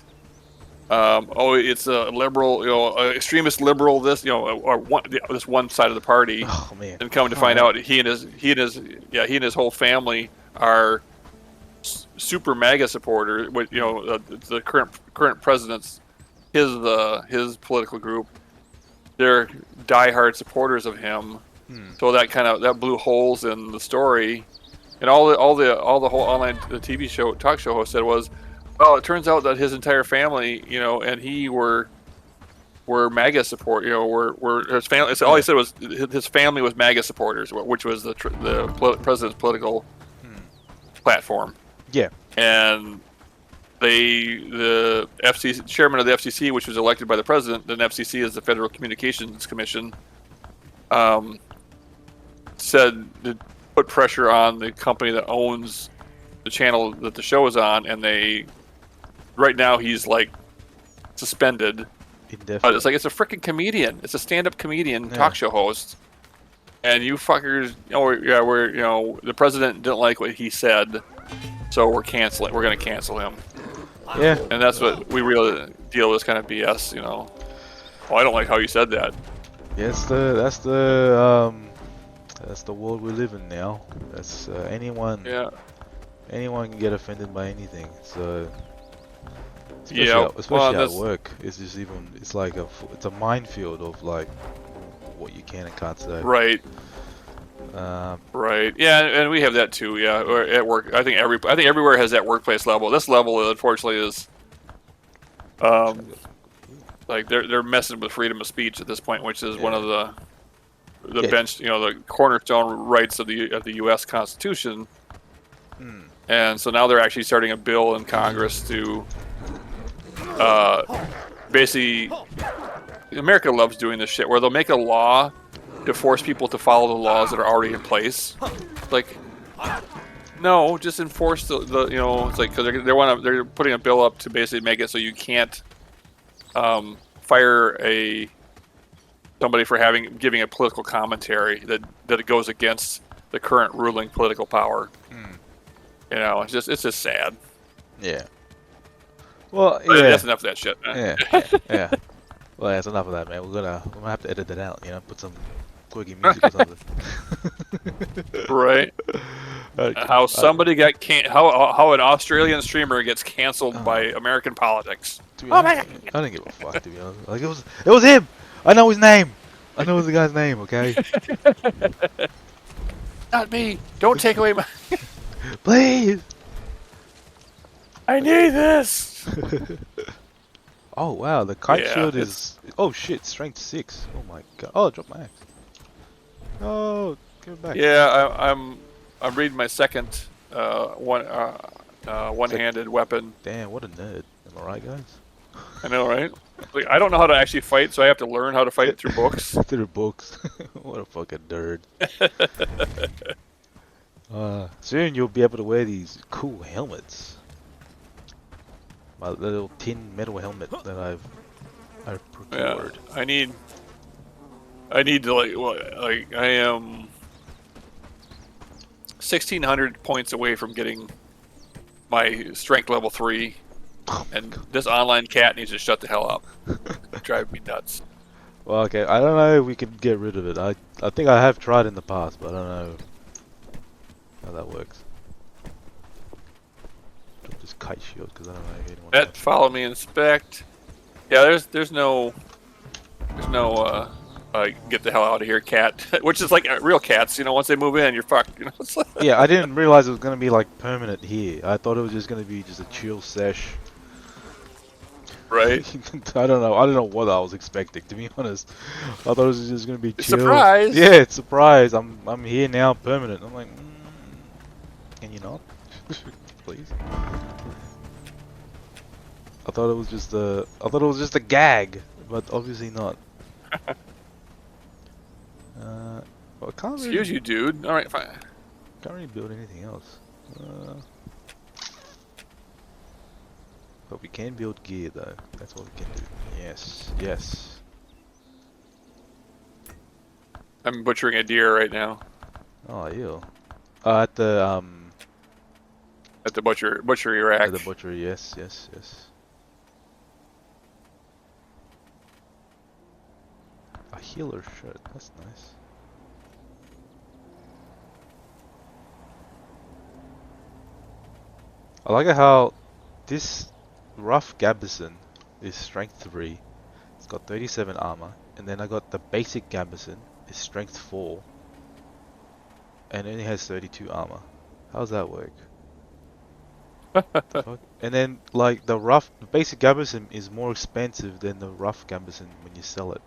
It's a liberal, extremist liberal. This, this one side of the party. Oh man. And coming to find out, he and his whole family are super MAGA supporters. With the current president's his political group, they're diehard supporters of him. So that blew holes in the story, and all the whole online TV show talk show host said was, well, it turns out that his entire family, and he were MAGA support, were his family. So all he said was his family was MAGA supporters, which was the president's political platform. Yeah. And the FCC chairman of the FCC, which was elected by the president, then FCC is the Federal Communications Commission, said to put pressure on the company that owns the channel that the show is on, and right now he's like suspended. But it's like it's a freaking comedian. It's a stand-up comedian, talk show host, and you fuckers, the president didn't like what he said, so we're canceling. We're gonna cancel him. Yeah. And that's what we really deal with, this kind of BS. Well, I don't like how you said that. Yeah, that's the world we live in now. That's anyone. Yeah. Anyone can get offended by anything. So. Especially at work, it's like it's a minefield of like what you can and can't say. Right. Right. Yeah, and we have that too. Yeah, or at work. I think everywhere has that workplace level. This level, unfortunately, is like they're messing with freedom of speech at this point, which is one of the bench, the cornerstone rights of the U.S. Constitution. And so now they're actually starting a bill in Congress to basically, America loves doing this shit where they'll make a law to force people to follow the laws that are already in place. Like, no, just enforce the you know, it's like, because they're putting a bill up to basically make it so you can't fire somebody for giving a political commentary that it goes against the current ruling political power. You know, it's just sad. Yeah. Well, But yeah. that's enough of that shit. Yeah. Well, that's enough of that, man. We're gonna have to edit that out. You know, put some quirky music or something. Right. How somebody got how an Australian streamer gets canceled by American politics. Oh my God. I didn't give a fuck, to be honest. Like, it was him. I know his name. I know the guy's name. Okay. Not me. Don't take away my. Please. I need this. Oh wow, the kite Yeah, shield is. Oh shit, strength 6. Oh my god. Oh, drop my axe. Oh, give it back. Yeah, I'm reading my second one-handed weapon. Damn, what a nerd. Am I right, guys? I know, right? Like, I don't know how to actually fight, so I have to learn how to fight through books. Through books. What a fucking nerd. Soon you'll be able to wear these cool helmets. My little tin metal helmet that I've procured. Yeah, I need to like I am 1,600 points away from getting my strength level 3, and this online cat needs to shut the hell up. Drive me nuts. Well, okay, I don't know if we can get rid of it. I think I have tried in the past, but I don't know how that works. Drop this kite shield because I don't know if anyone. Pet, follow me, inspect. Yeah, there's no get the hell out of here, cat. Which is like real cats, you know. Once they move in, you're fucked. You know. Yeah, I didn't realize it was gonna be like permanent here. I thought it was just gonna be just a chill sesh. Right. I don't know what I was expecting, to be honest. I thought it was just gonna be chill. Surprise! Yeah, it's surprise. I'm here now, permanent. I'm like, can you not, please? I thought it was just a gag, but obviously not. Well, I can't really, Excuse you, dude. All right, fine. can't really build anything else. But we can build gear though. That's what we can do. Yes, yes. I'm butchering a deer right now Oh, ew. At the butchery rack. at the butchery. Yes, yes, yes. A healer shirt. That's nice. I like how this rough Gabison is strength 3. It's got 37 armor, and then I got the basic Gabison is strength 4, and it only has 32 armor. How does that work? The fuck? And then like the basic Gabison is more expensive than the rough Gabison when you sell it.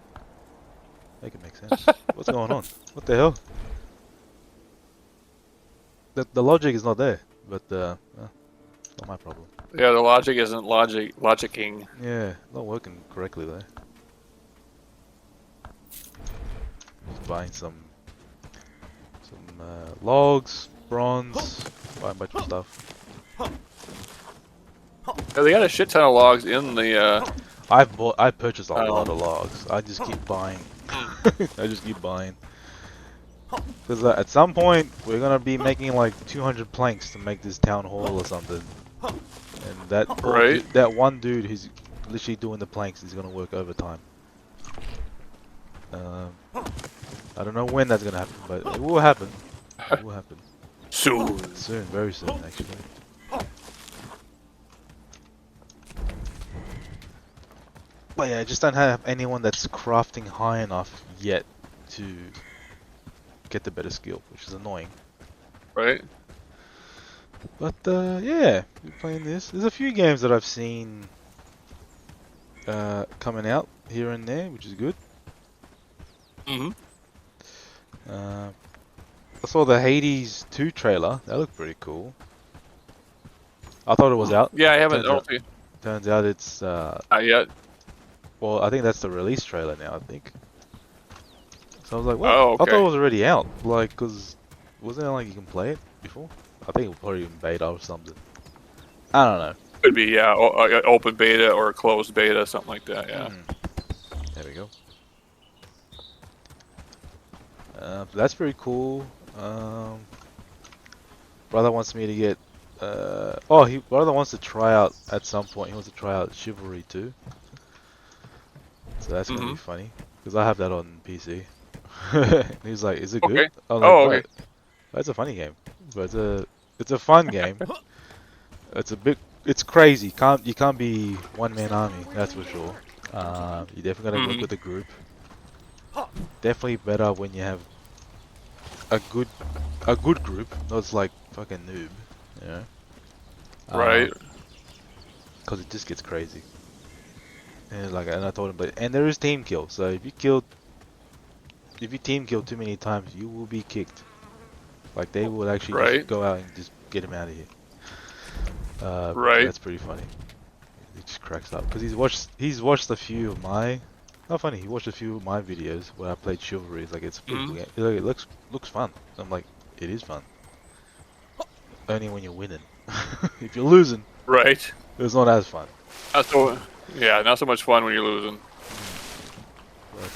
Make it make sense. What's going on? What the hell? The logic is not there, but not my problem. Yeah, the logic isn't logicking. Yeah, not working correctly there. Just buying some logs, bronze, buy a bunch of stuff. Yeah, they got a shit ton of logs in the. I purchased a lot of logs. I just keep buying. I just keep buying. Because at some point we're gonna be making like 200 planks to make this town hall or something. And that one dude who's literally doing the planks is gonna work overtime. I don't know when that's gonna happen, but it will happen. It will happen. Soon. Soon, very soon actually. But yeah, I just don't have anyone that's crafting high enough yet to get the better skill, which is annoying. Right. But yeah, we're playing this. There's a few games that I've seen coming out here and there, which is good. Mm-hmm. I saw the Hades 2 trailer. That looked pretty cool. I thought it was out. Yeah, I haven't. Turns out it's Not yet. well, I think that's the release trailer now, I think. So I was like, what? Oh, I thought it okay. was already out. Like, cause wasn't it like you can play it before? I think it was probably in beta or something. I don't know. Could be, yeah, open beta or closed beta, something like that. Yeah. There we go. That's pretty cool. Brother wants me to get. Brother wants to try out at some point. He wants to try out Chivalry too. So that's gonna be funny because I have that on PC. And he's like, "Is it good?" Okay. I'm like, Oh, "Bro, okay. that's a funny game, but it's a fun game. It's crazy. You can't be one man army. That's for sure. You definitely gotta work with a group. Definitely better when you have a good group. Not just like fucking noob, you know." Right. Because it just gets crazy. And I told him, and there is team kill. So if you team kill too many times, you will be kicked. Like they will actually just Right. go out and just get him out of here. Right. That's pretty funny. He just cracks up because he's watched a few of my. Not funny. He watched a few of my videos where I played Chivalry. It's like it's a pretty cool game. He's like, it looks fun. I'm like, it is fun. Only when you're winning. If you're losing, Right. it's not as fun. Not so much fun when you're losing. But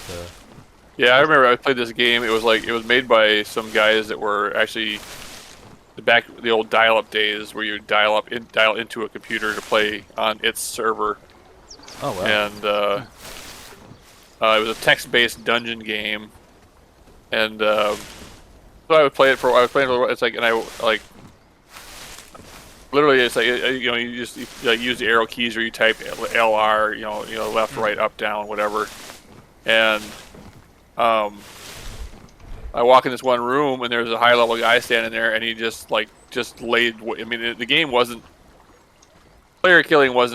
Yeah, I remember I played this game. It was made by some guys that were actually back the old dial-up days where you dial into a computer to play on its server. oh wow. And it was a text-based dungeon game, and so I would play it for. I was playing it. It's like, and I like literally, it's like you just use the arrow keys or you type LR, left, right, up, down, whatever, and I walk in this one room and there's a high-level guy standing there, and he just laid. I mean, the game wasn't. Player killing was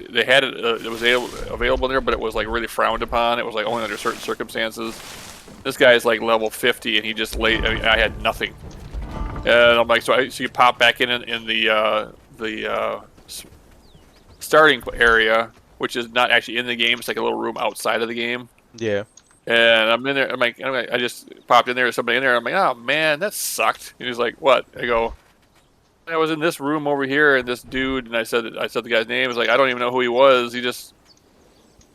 they had it was available there, but it was like really frowned upon. It was like only under certain circumstances. This guy is like level 50 and he just laid. I mean, I had nothing, and I'm like, so you pop back in the starting area, which is not actually in the game. It's like a little room outside of the game. Yeah. And I'm in there. I'm like, I just popped in there. There's somebody in there. I'm like, oh man, that sucked. And he's like, what? I go, I was in this room over here, and this dude, and I said the guy's name. He's like, I don't even know who he was. He just,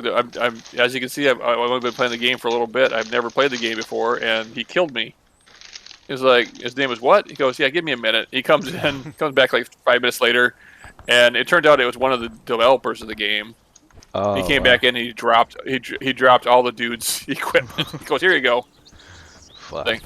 I'm as you can see, I've only been playing the game for a little bit. I've never played the game before, and he killed me. He's like, his name is what? He goes, yeah, give me a minute. He comes in, comes back like 5 minutes later, and it turned out it was one of the developers of the game. Oh, He came wow. back in, and he dropped all the dude's equipment. He goes, here you go. Fuck. Thing.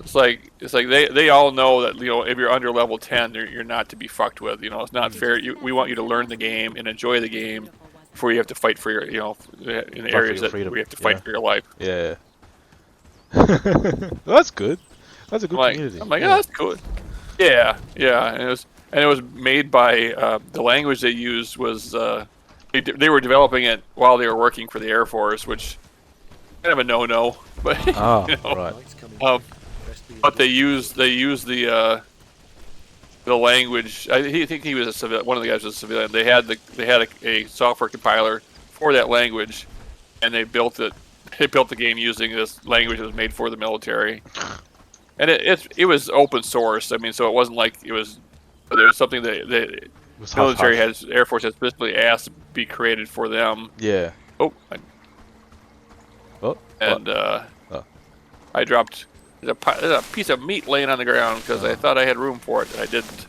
It's like they all know that if you're under level 10, you're not to be fucked with. It's not fair. We want you to learn the game and enjoy the game before you have to fight for your in the areas that freedom. we have to fight for your life. Yeah. That's good. That's a good community. I'm like, oh, that's cool. Yeah, and it was made by the language they used was they were developing it while they were working for the Air Force, which kind of a no-no, but Oh, right. but they use the language. I think he was a civilian. One of the guys was a civilian. They had a software compiler for that language, and they built it. They built the game using this language that was made for the military, and it was open source. I mean, so it wasn't like there was something that the military Air Force has specifically asked to be created for them. Yeah. I dropped. There's a piece of meat laying on the ground because I thought I had room for it, and I didn't.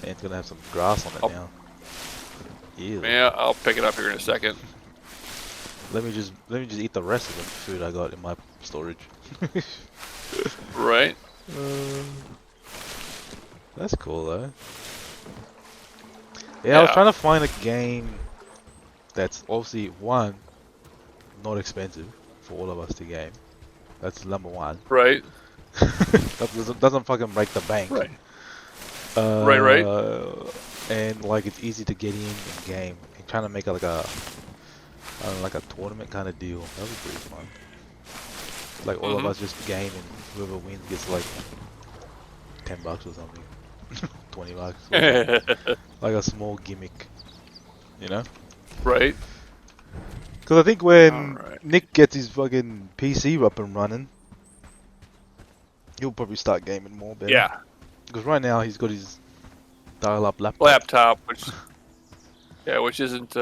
Man, it's gonna have some grass on it now. Ew. Yeah, I'll pick it up here in a second. Let me just eat the rest of the food I got in my storage. Right. That's cool though. Yeah, I was trying to find a game that's obviously one, not expensive for all of us to game. That's number one. Right. That doesn't fucking break the bank. Right. Right. And like it's easy to get in game. And trying to make it like a tournament kind of deal. That would be pretty fun. Like all of us just game and whoever wins gets like $10 or something. $20. Like a small gimmick, you know? Right. Because I think when Alright. Nick gets his fucking PC up and running, he'll probably start gaming more better. Yeah. Because right now he's got his dial-up laptop. Laptop, which isn't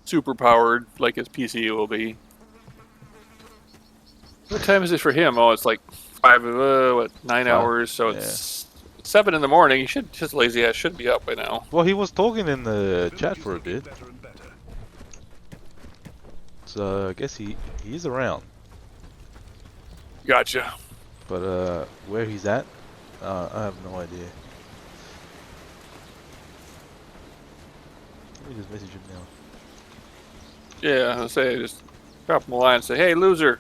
super powered like his PC will be. What time is it for him? Oh, it's like 9 5, hours. So yeah. it's 7 in the morning. He should just lazy ass should be up by now. Well, he was talking in the chat for a bit, so I guess he is around. Gotcha. But where he's at, I have no idea. Let me just message him now. Yeah, I'll say just drop him a line and say, "Hey, loser."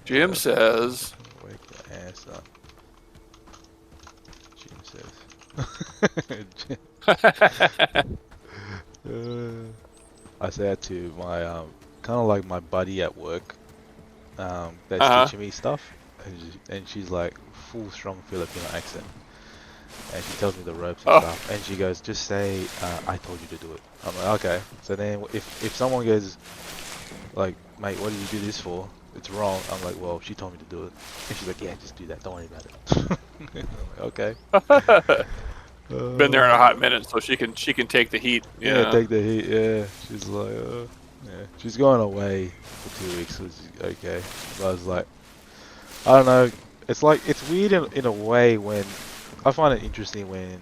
Jim says. Wake your ass up. Jim says. I said to my kind of like my buddy at work, that's teaching me stuff, and she's like full strong Filipino accent, and she tells me the ropes and stuff, and she goes, just say I told you to do it. I'm like, okay. So then if someone goes like, mate, what did you do this for? It's wrong. I'm like, well, she told me to do it. And she's like, yeah, just do that. Don't worry about it. I'm like, okay. Been there in a hot minute, so she can take the heat. Yeah, take the heat. Yeah, she's like, yeah, she's going away for 2 weeks. So okay, but I was like, I don't know. It's like it's weird in a way when I find it interesting when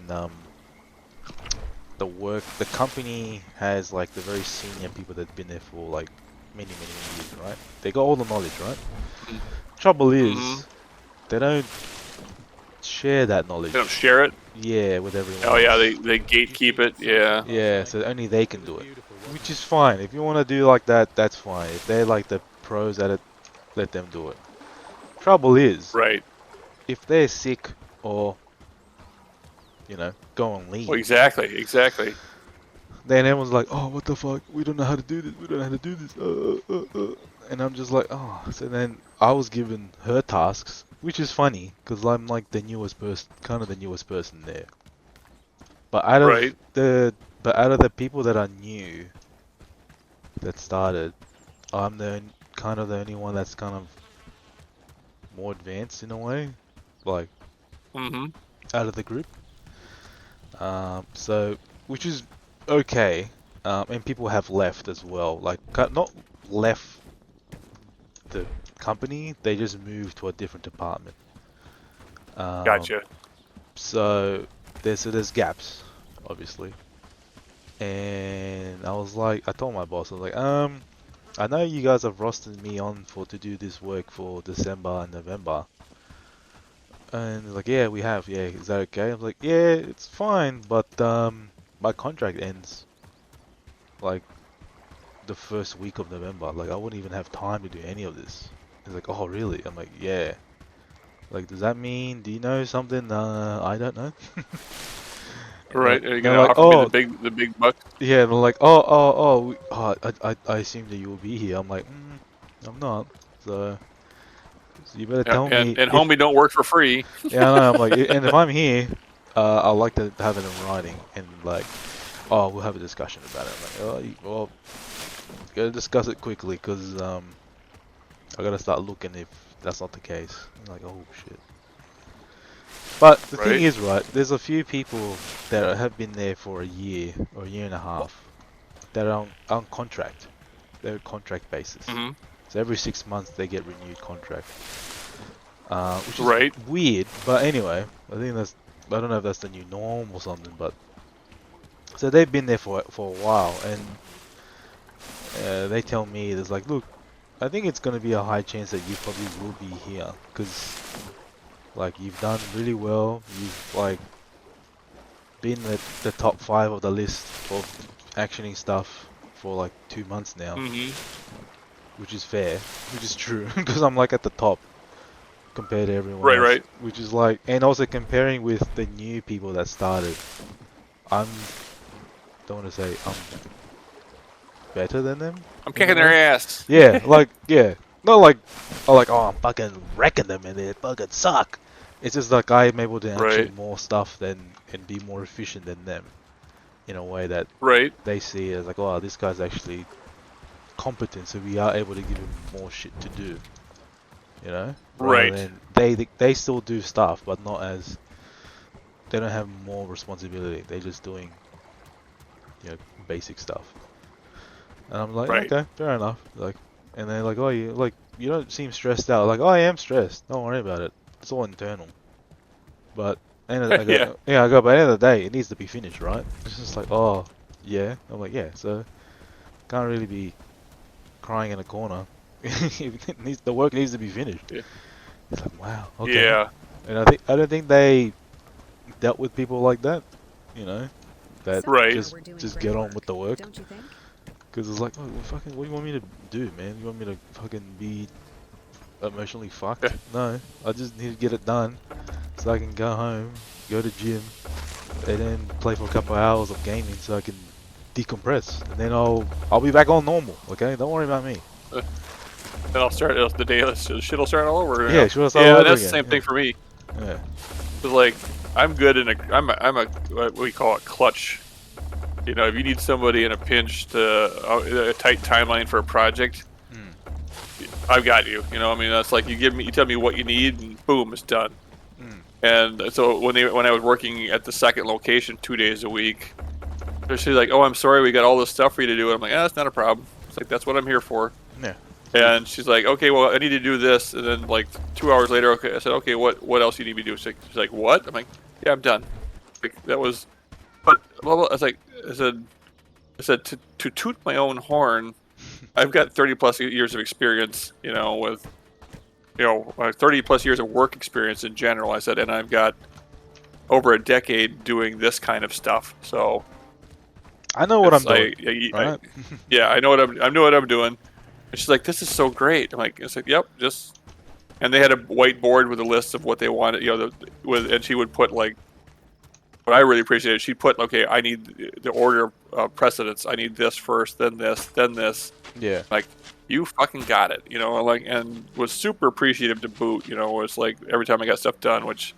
the company has like the very senior people that've been there for like many years, right? They got all the knowledge, right? Trouble is, they don't share that knowledge. They don't share it. Yeah, with everyone. Oh yeah, else. they gatekeep it. Yeah. Yeah, so only they can do it, which is fine. If you want to do like that, that's fine. If they're like the pros at it, let them do it. Trouble is, Right. if they're sick or go on leave. Well, exactly. Then everyone's like, oh, what the fuck? We don't know how to do this. We don't know how to do this. And I'm just like, oh. So then I was given her tasks, which is funny because I'm like the newest person there. But out of the people that are new, that started, I'm the only one that's kind of more advanced in a way, like out of the group. So which is okay, and people have left as well. Like not left the company, they just moved to a different department. Gotcha. So there's gaps, obviously. And I told my boss, I was like, I know you guys have rostered me on to do this work for December and November. And he's like, yeah, we have. Yeah, is that okay? I was like, yeah, it's fine, but my contract ends like the first week of November. Like, I wouldn't even have time to do any of this. He's like, oh, really? I'm like, yeah. Like, does that mean? Do you know something? I don't know. Right. Are you they're gonna like, offer me the big buck? Yeah, they're like, I assumed that you will be here. I'm like, I'm not. So you better tell me. And homie don't work for free. Yeah, I know. I'm like, and if I'm here, I'd like to have it in writing and like, oh, we'll have a discussion about it. I'm like, oh, well, gotta discuss it quickly because I gotta start looking if that's not the case. I'm like, oh shit. But the thing is, right, there's a few people that have been there for a year or a year and a half that are on contract. They're contract basis. So every 6 months they get renewed contract. Which is weird, but anyway, I don't know if that's the new norm or something, but so they've been there for a while, and they tell me there's like, look, I think it's gonna be a high chance that you probably will be here, because like you've done really well, you've like been at the top 5 of the list of actioning stuff for like 2 months now, which is fair, which is true, because I'm like at the top compared to everyone else, right. which is like, and also comparing with the new people that started, don't want to say I'm better than them. I'm kicking their ass. Yeah, like, yeah, not like, oh, I'm fucking wrecking them and they fucking suck. It's just like I'm able to actually Right. more stuff than and be more efficient than them in a way that Right. they see it as like, oh, this guy's actually competent, so we are able to give him more shit to do. You know, rather Right. than they still do stuff, but not as they don't have more responsibility. They're just doing, basic stuff. And I'm like, Right. okay, fair enough. Like, and they're like, oh, you don't seem stressed out. Like, oh, I am stressed. Don't worry about it. It's all internal. But I Yeah. go, yeah, I go. By the end of the day, it needs to be finished, right? It's just like, oh, yeah. I'm like, yeah. So can't really be crying in a corner. The work needs to be finished. Yeah. It's like, wow, okay. Yeah. And I don't think they dealt with people like that. You know, that Right. just get on with the work. Because it's like, oh, well, fucking, what do you want me to do, man? You want me to fucking be emotionally fucked? Yeah. No, I just need to get it done so I can go home, go to gym, and then play for a couple of hours of gaming so I can decompress, and then I'll be back on normal. Okay, don't worry about me. Then I'll start the day. Shit will start all over. Yeah, sure, it's all Yeah, over that's the again. same thing for me. Yeah, It's like I'm good in I'm a what we call it clutch. You know, if you need somebody in a pinch to a tight timeline for a project, I've got you. You know, I mean, that's like you tell me what you need, and boom, it's done. And so when I was working at the second location 2 days a week, she's like, "Oh, I'm sorry, we got all this stuff for you to do." And I'm like, "Ah, that's not a problem. It's like that's what I'm here for." yeah, And she's like, "Okay, well, I need to do this." And then like 2 hours later, okay, I said, "Okay, what else you need me to do?" She's like, "What?" I'm like, "Yeah, I'm done." Like that was, but blah, blah. I said to toot my own horn, I've got 30 plus years of experience, you know, with 30 plus years of work experience in general. I said, and I've got over a decade doing this kind of stuff. So I know what I'm doing, right? yeah, I know what I'm doing. And she's like, "This is so great." I'm like, "I said, yep, just." And they had a whiteboard with a list of what they wanted, and she would put like, what I really appreciated, she'd put, okay, I need the order of precedence. I need this first, then this, then this. Yeah. Like, you fucking got it, like, and was super appreciative to boot, it's like every time I got stuff done, which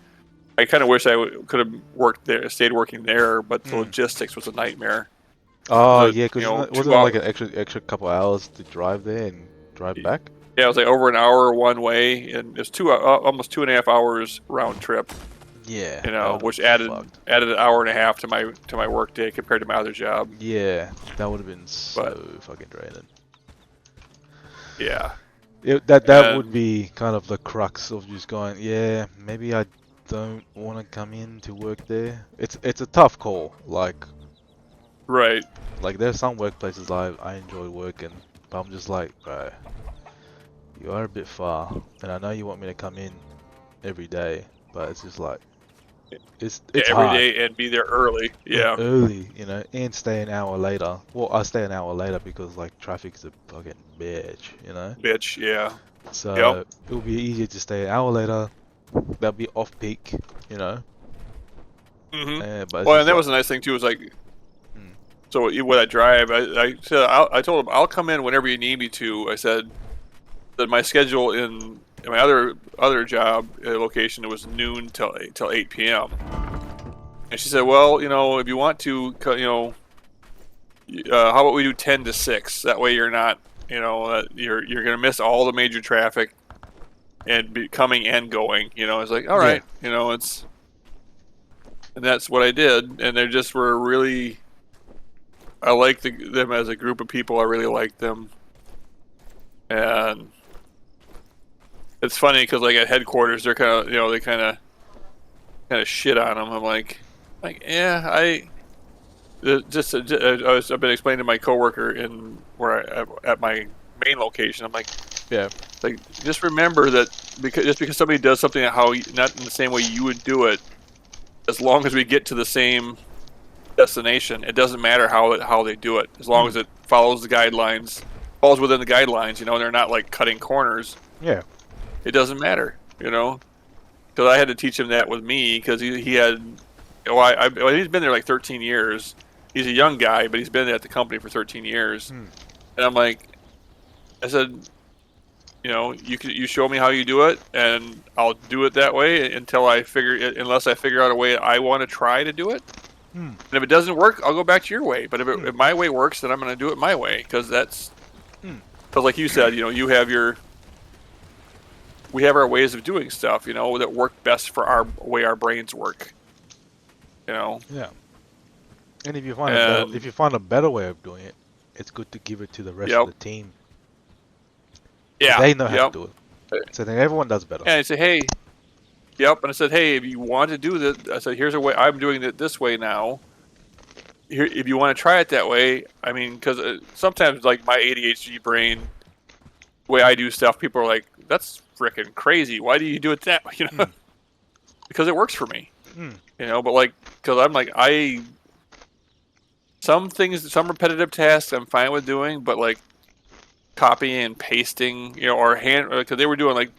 I kind of wish I could have worked there, stayed working there, but the logistics was a nightmare. Oh, So, yeah, because wasn't it like an extra couple hours to drive there and drive back? Yeah, it was like over an hour one way, and it's almost 2.5 hours round trip. Yeah. Which added an hour and a half to my work day compared to my other job. Yeah, that would have been so fucking draining. Yeah. That would be kind of the crux of just going, yeah, maybe I don't want to come in to work there. It's a tough call, like right. Like there's some workplaces I enjoy working, but I'm just like, bro, you are a bit far, and I know you want me to come in every day, but it's just like it's every hard. day and be there early. Yeah. Early, and stay an hour later. Well, I stay an hour later because like traffic's a fucking bitch, Bitch, yeah. So it would be easier to stay an hour later. That'll be off peak, Mm-hmm. But Well, and that was a nice thing too. Was like, so when I drive, I said I told him I'll come in whenever you need me to. I said that my schedule in my other job location, it was noon till 8 p.m. And she said, well, if you want to, how about we do 10 to 6? That way you're not, you're gonna miss all the major traffic and be coming and going. It's like, all right, it's, and that's what I did. And they just were really, I like them as a group of people. I really like them. And it's funny because like at headquarters, they're kind of, they kind of shit on them. I'm like, yeah, I've been explaining to my coworker at my main location. I'm like, yeah, like just remember that because somebody does something not in the same way you would do it, as long as we get to the same destination, it doesn't matter how they do it, as long as it falls within the guidelines. They're not like cutting corners. Yeah, it doesn't matter. Because I had to teach him that with me because he had. He's been there like 13 years. He's a young guy, but he's been at the company for 13 years. And I'm like, I said, you show me how you do it, and I'll do it that way until unless I figure out a way I want to try to do it. And if it doesn't work, I'll go back to your way. But if my way works, then I'm going to do it my way, because like you said, we have our ways of doing stuff, that work best for our way our brains work. Yeah. And if you find a better way of doing it, it's good to give it to the rest of the team. Yeah. They know how to do it. So then everyone does better. And I say, hey, and I said, hey, if you want to do this, I said, here's a way. I'm doing it this way now. Here, if you want to try it that way, I mean, because sometimes, like, my ADHD brain, the way I do stuff, people are like, that's freaking crazy. Why do you do it that way? Because it works for me. But like, because I'm like, some repetitive tasks I'm fine with doing, but like copying and pasting, or because they were doing like,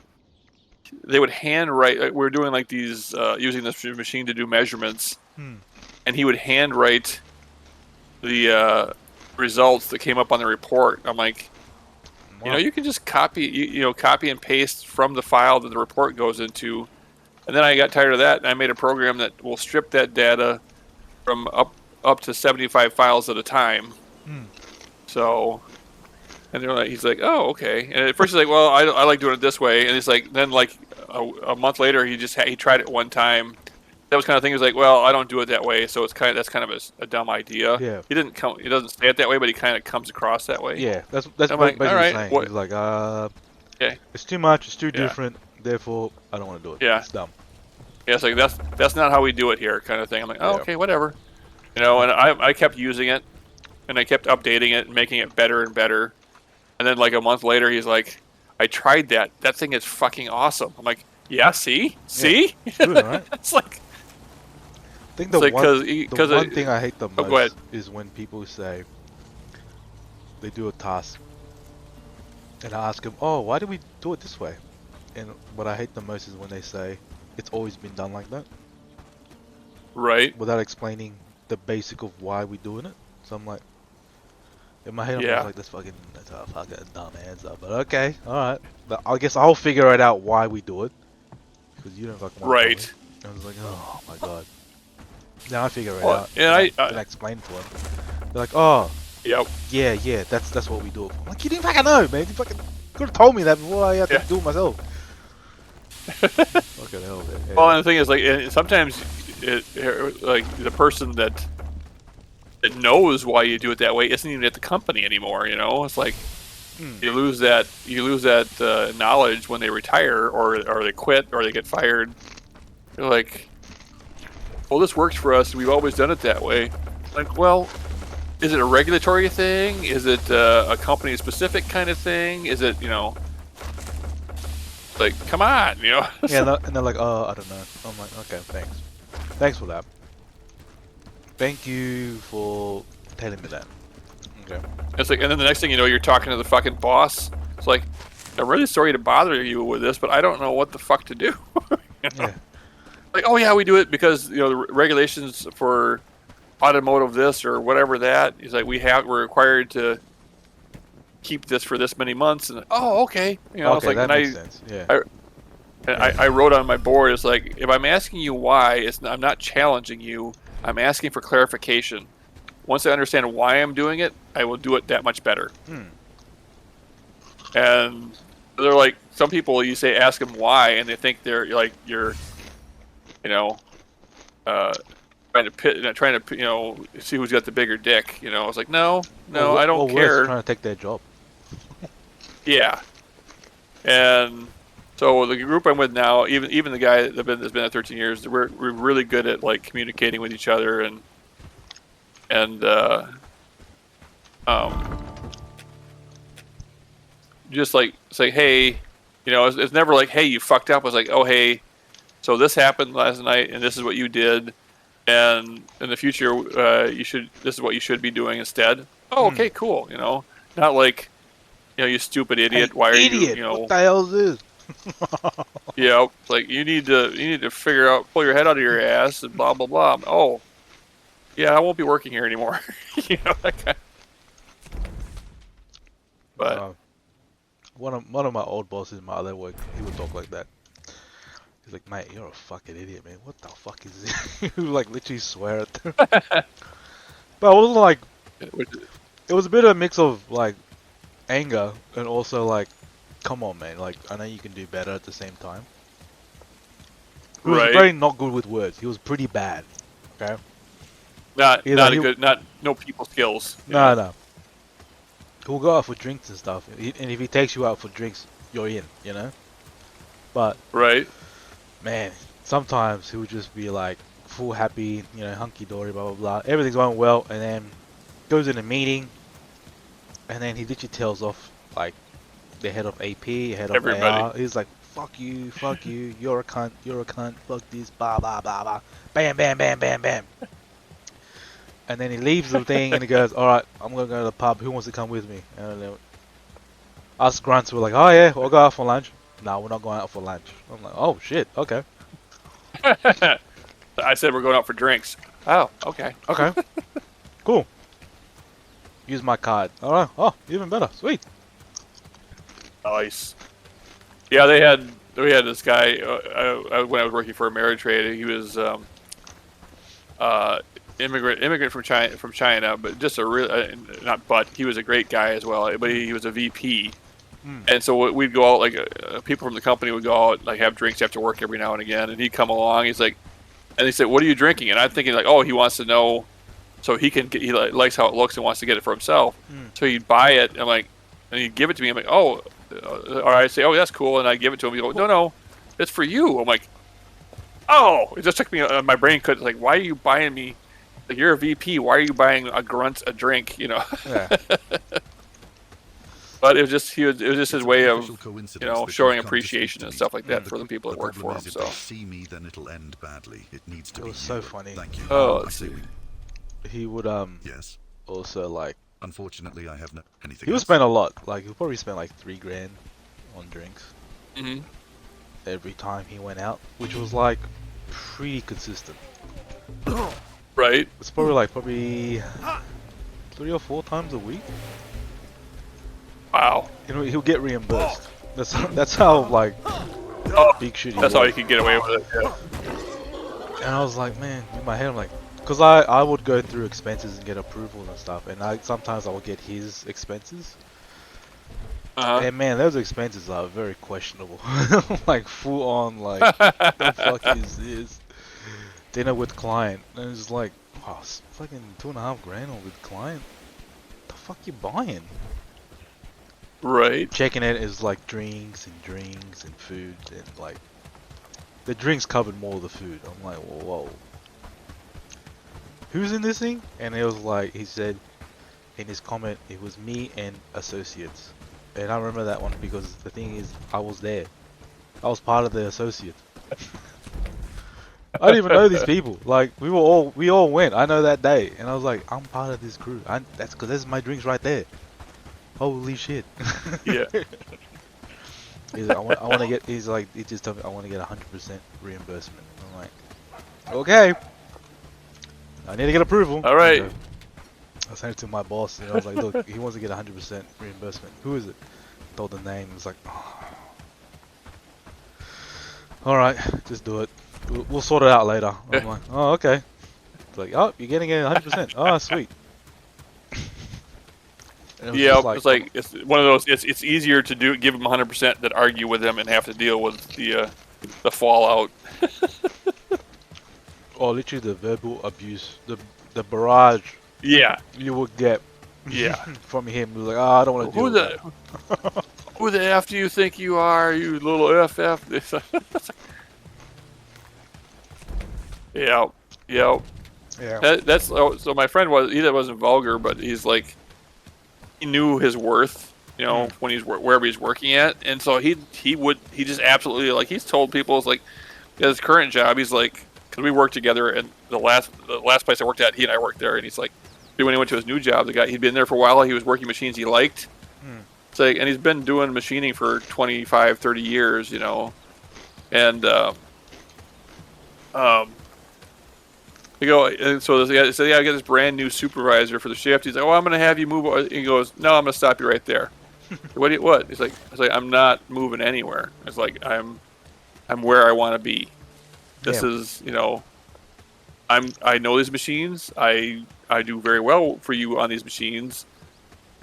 they would handwrite. We were doing like these, using this machine to do measurements, and he would handwrite the results that came up on the report. I'm like, you can just copy and paste from the file that the report goes into. And then I got tired of that, and I made a program that will strip that data from up to 75 files at a time. So, and they're like, he's like, oh, okay. And at first he's like, well, I like doing it this way. And he's like, then like a month later, he tried it one time. That was kind of thing. He was like, well, I don't do it that way, so that's kind of a dumb idea. Yeah. He doesn't say it that way, but he kind of comes across that way. Yeah, that's I'm like, basically all right, saying. what? He's like, Okay. it's too much, it's too different, therefore I don't want to do it. Yeah. It's dumb. Yeah, it's like that's not how we do it here, kind of thing. I'm like, oh, Yeah. okay, whatever. And I kept using it, and I kept updating it and making it better and better. And then like a month later, he's like, I tried that. That thing is fucking awesome. I'm like, yeah, see? It's good, right? It's like, I think the one thing I hate the go ahead. most is when people say they do a task and I ask them, oh, why do we do it this way? And what I hate the most is when they say it's always been done like that, right? without explaining the basic of why we're doing it. So I'm like, in my head, I'm Yeah. just like, that's a fucking dumb answer. But okay, alright. But I guess I'll figure it out why we do it, because you don't fucking want to. Right. I was like, oh my god. Now I figure it Well, out. and I explain to them. They're like, oh, Yep. yeah, that's what we do it for. I'm like, you didn't fucking know, man. You fucking could have told me that before I had to do it myself. Fucking hell, man. Yeah. Well, and the thing is, like, sometimes like the person that knows why you do it that way isn't even at the company anymore. It's like you lose that knowledge when they retire or they quit or they get fired. You're like, well, this works for us. We've always done it that way. Like, well, is it a regulatory thing? Is it a company-specific kind of thing? Is it, like, come on, Yeah, and they're like, oh, I don't know. I'm like, okay, thanks. Thanks for that. Thank you for telling me that. Okay. It's like, and then the next thing you know, you're talking to the fucking boss. It's like, I'm really sorry to bother you with this, but I don't know what the fuck to do. Yeah. Like, oh yeah, we do it because the regulations for automotive this or whatever that. He's like, we're required to keep this for this many months. And oh, okay, Okay, it's like, that and makes sense. Yeah. I wrote on my board, it's like, if I'm asking you why, I'm not challenging you. I'm asking for clarification. Once I understand why I'm doing it, I will do it that much better. And they're like, some people, you say, ask them why, and they think they're like, you're, trying to see who's got the bigger dick. It's like, no, I don't care. Trying to take their job. Yeah. And so the group I'm with now, even the guy that's been there 13 years, we're really good at like communicating with each other and just like say, hey, it's never like, hey, you fucked up. It's like, oh, hey, so this happened last night and this is what you did, and in the future this is what you should be doing instead. Oh, okay, cool. Not like, you stupid idiot. Hey, why are idiot, you? What the hell is this? Yeah, it's like you need to figure out, pull your head out of your ass, and blah blah blah. Oh, yeah, I won't be working here anymore. That kind. But one of my old bosses in my other work, he would talk like that. He's like, mate, you're a fucking idiot, man. What the fuck is this? He would like literally swear at them. But it wasn't like, it was a bit of a mix of like anger and also like, come on, man. Like, I know you can do better at the same time. He was Right. very not good with words. He was pretty bad. Okay. Not Either not a he- good no people skills. No, no. He'll go out for drinks and stuff. And if he takes you out for drinks, you're in, you know? But, Right. man, sometimes he would just be like, full happy, you know, hunky-dory, blah, blah, blah. Everything's going well, and then goes in a meeting, and then he literally tells off, like, the head of AP, head of Everybody. AR. He's like, fuck you, you're a cunt, fuck this, blah, blah, blah, blah. Bam, bam, bam, bam, bam. And then he leaves the thing and he goes, alright, I'm gonna go to the pub. Who wants to come with me? And then us grunts were like, oh yeah, we'll go out for lunch. No, we're not going out for lunch. I'm like, oh shit, okay. I said we're going out for drinks. Oh, okay. Okay. Cool. Use my card. Alright, oh, even better. Sweet. Nice. Yeah, we had this guy when I was working for Ameritrade. He was immigrant from China, but just a real he was a great guy as well. But he was a VP, and so we'd go out like people from the company would go out like have drinks after work every now and again, and he'd come along. He's like, and he said, "What are you drinking?" And I'm thinking like, "Oh, he wants to know, so he likes how it looks and wants to get it for himself." So he'd buy it. I'm like, and he'd give it to me. I'm like, "Oh," or I say, "Oh, that's cool," and I give it to him. He goes, "No, it's for you." I'm like, "Oh!" It just took me. My brain couldn't like, "Why are you buying me?" Like, you're a VP. Why are you buying a grunt a drink? You know. Yeah. But it was just it was just his way of Coincidence you know that showing you've come to appreciation speak to and me. stuff like that for the people that work for him. If So they see me, then it'll end badly. It needs to It be was so you. funny. Thank you. Oh, I let's see. He would Yes. also like, Unfortunately, I have no anything he would else. spend a lot. Like, he'll probably spend like 3 grand on drinks hmm every time he went out, which was like pretty consistent. right. It's probably 3 or 4 times a week. Wow. You know, he'll get reimbursed. That's how like big shit he That's was. how you could get away with it. Yeah. And I was like, man, in my head, I'm like, because I would go through expenses and get approvals and stuff, and sometimes I would get his expenses. Uh-huh. And man, those expenses are very questionable. Like full on, like, the fuck is this? Dinner with client, and it's like, wow, it's fucking 2.5 grand on with client. What the fuck you buying? Right. Checking it is like drinks and food, and like the drinks covered more of the food. I'm like, whoa. Who's in this thing? And it was like, he said in his comment, it was me and associates. And I remember that one because the thing is, I was there. I was part of the associate. I didn't even know these people. Like, we all went. I know that day. And I was like, I'm part of this crew. That's because there's my drinks right there. Holy shit. Yeah. He's like, I want to get, he's like, he just told me, I want to get 100% reimbursement. I'm like, okay. I need to get approval. All right. I sent it to my boss, and I was like, look, he wants to get 100% reimbursement. Who is it? Told the name. It was like, oh. Alright, just do it. We'll sort it out later. I'm like, oh, okay. It's like, oh, you're getting it 100%. Oh, sweet. And it was Yeah, just it's like it's one of those. It's easier to give them 100% than argue with them and have to deal with the fallout. oh, literally the verbal abuse, the barrage Yeah. you would get Yeah. from him. He was like, oh, I don't want to deal with that. Who the F do you think you are, you little FF? Yeah. Yeah. That's so. My friend wasn't vulgar, but he's like, he knew his worth, you know, when he's wherever he's working at, and so he just absolutely, like, he's told people, it's like, his current job, he's like, because we worked together, and the last place I worked at, he and I worked there, and he's like, when he went to his new job, the guy, he'd been there for a while, he was working machines he liked. It's like, and he's been doing machining for 25, 30 years, you know, and so this guy said, yeah, I got this brand new supervisor for the shift. He's like, oh, I'm going to have you move. He goes, no, I'm going to stop you right there. What? It's like I'm not moving anywhere. It's like I'm where I want to be. This Yeah. is, I know these machines. I do very well for you on these machines,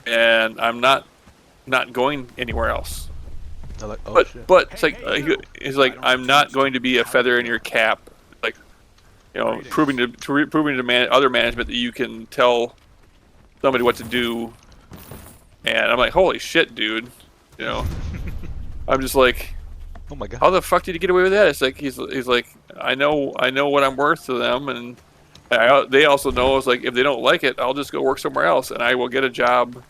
and I'm not going anywhere else. They're like, oh But shit. but it's like I'm not going to be a feather in your cap. Like, proving to other management that you can tell somebody what to do. And I'm like, holy shit, dude. I'm just like, Oh my how god. the fuck did you get away with that? It's like he's like, I know what I'm worth to them, and they also know it's like if they don't like it, I'll just go work somewhere else, and I will get a job Very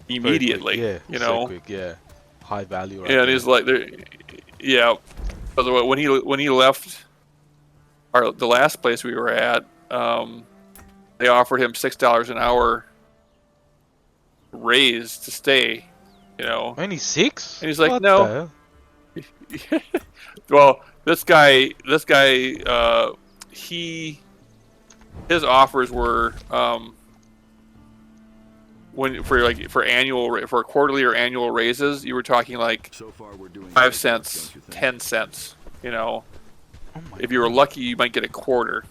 quick. immediately. Yeah. So quick. Yeah. High value right And there. he's like, yeah. By the way, when he left the last place we were at, they offered him $6 an hour raise to stay. Only 6? And he's like, What no. the hell? Well, this guy, his offers were for quarterly or annual raises, you were talking like So far, we're doing 5 good, cents, don't you think? 10 cents. Oh my If you were lucky, you might get a quarter.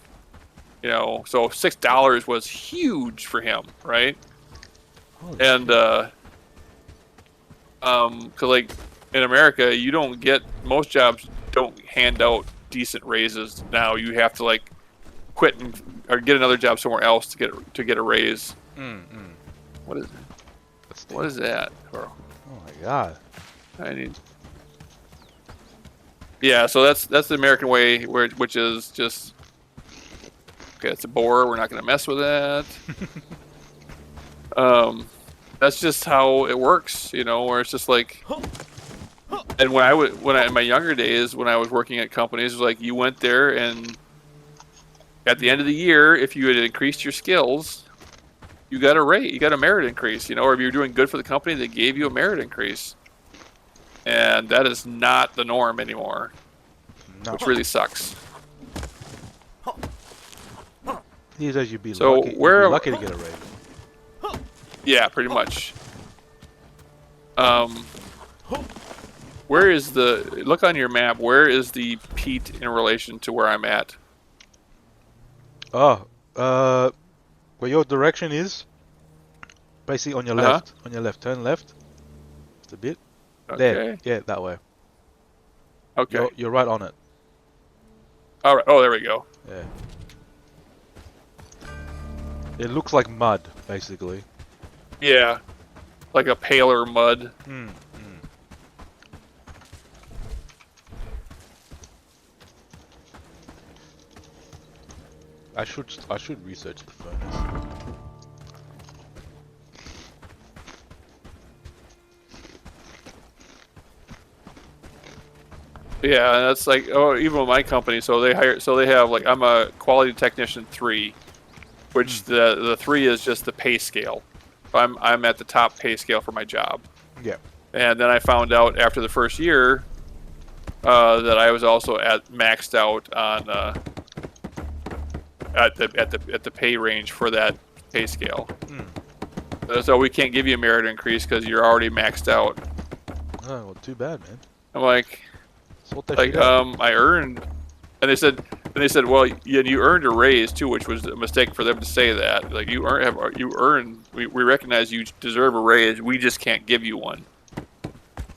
So $6 was huge for him, right? Holy And shit. cause like in America, most jobs don't hand out decent raises now. You have to like quit or get another job somewhere else to get a raise. What is That's what is that, Carl? Oh my god. I need. Yeah, so that's the American way, which is just okay. It's a bore. We're not going to mess with that. That's just how it works, where it's just like. And in my younger days, when I was working at companies, it was like you went there and at the end of the year, if you had increased your skills, you got a rate, you got a merit increase, or if you were doing good for the company, they gave you a merit increase. And that is not the norm anymore, No. which really sucks. These days you'd be So lucky. where You'd be am- lucky to get a raise. Yeah, pretty much. Where is look on your map, where is the peat in relation to where I'm at? Oh, where your direction is? Basically on your Uh-huh. left. On your left. Turn left. Just a bit. Okay. There. Yeah, that way. Okay. You're right on it. All right. Oh, there we go. Yeah. It looks like mud, basically. Yeah. Like a paler mud. I should research the furnace. Yeah, and that's like even with my company. So they have like I'm a quality technician 3, which the 3 is just the pay scale. I'm at the top pay scale for my job. Yeah. And then I found out after the first year that I was also maxed out on at the pay range for that pay scale. So we can't give you a merit increase because you're already maxed out. Oh, well, too bad, man. I'm like. Sort that shit out. I earned, and they said, well, yeah, you earned a raise too, which was a mistake for them to say that. Like you earned, we recognize you deserve a raise. We just can't give you one.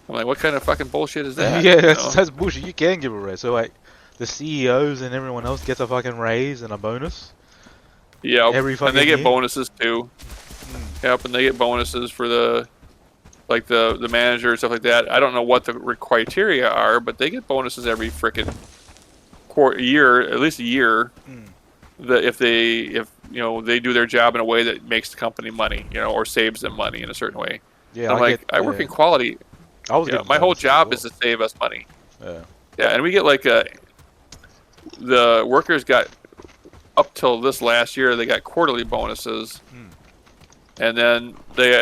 I'm like, what kind of fucking bullshit is that? Yeah, that's bullshit. You can give a raise. So like, the CEOs and everyone else gets a fucking raise and a bonus. Yeah, Every fucking and they get year? bonuses too. Yep, and they get bonuses for the manager and stuff like that. I don't know what the criteria are, but they get bonuses every frickin' year, at least a year. That if they do their job in a way that makes the company money, or saves them money in a certain way. Yeah, I work in quality. I was Yeah, getting my whole bonuses as job well. is to save us money. Yeah. Yeah, and we get like the workers got up till this last year, they got quarterly bonuses. And then they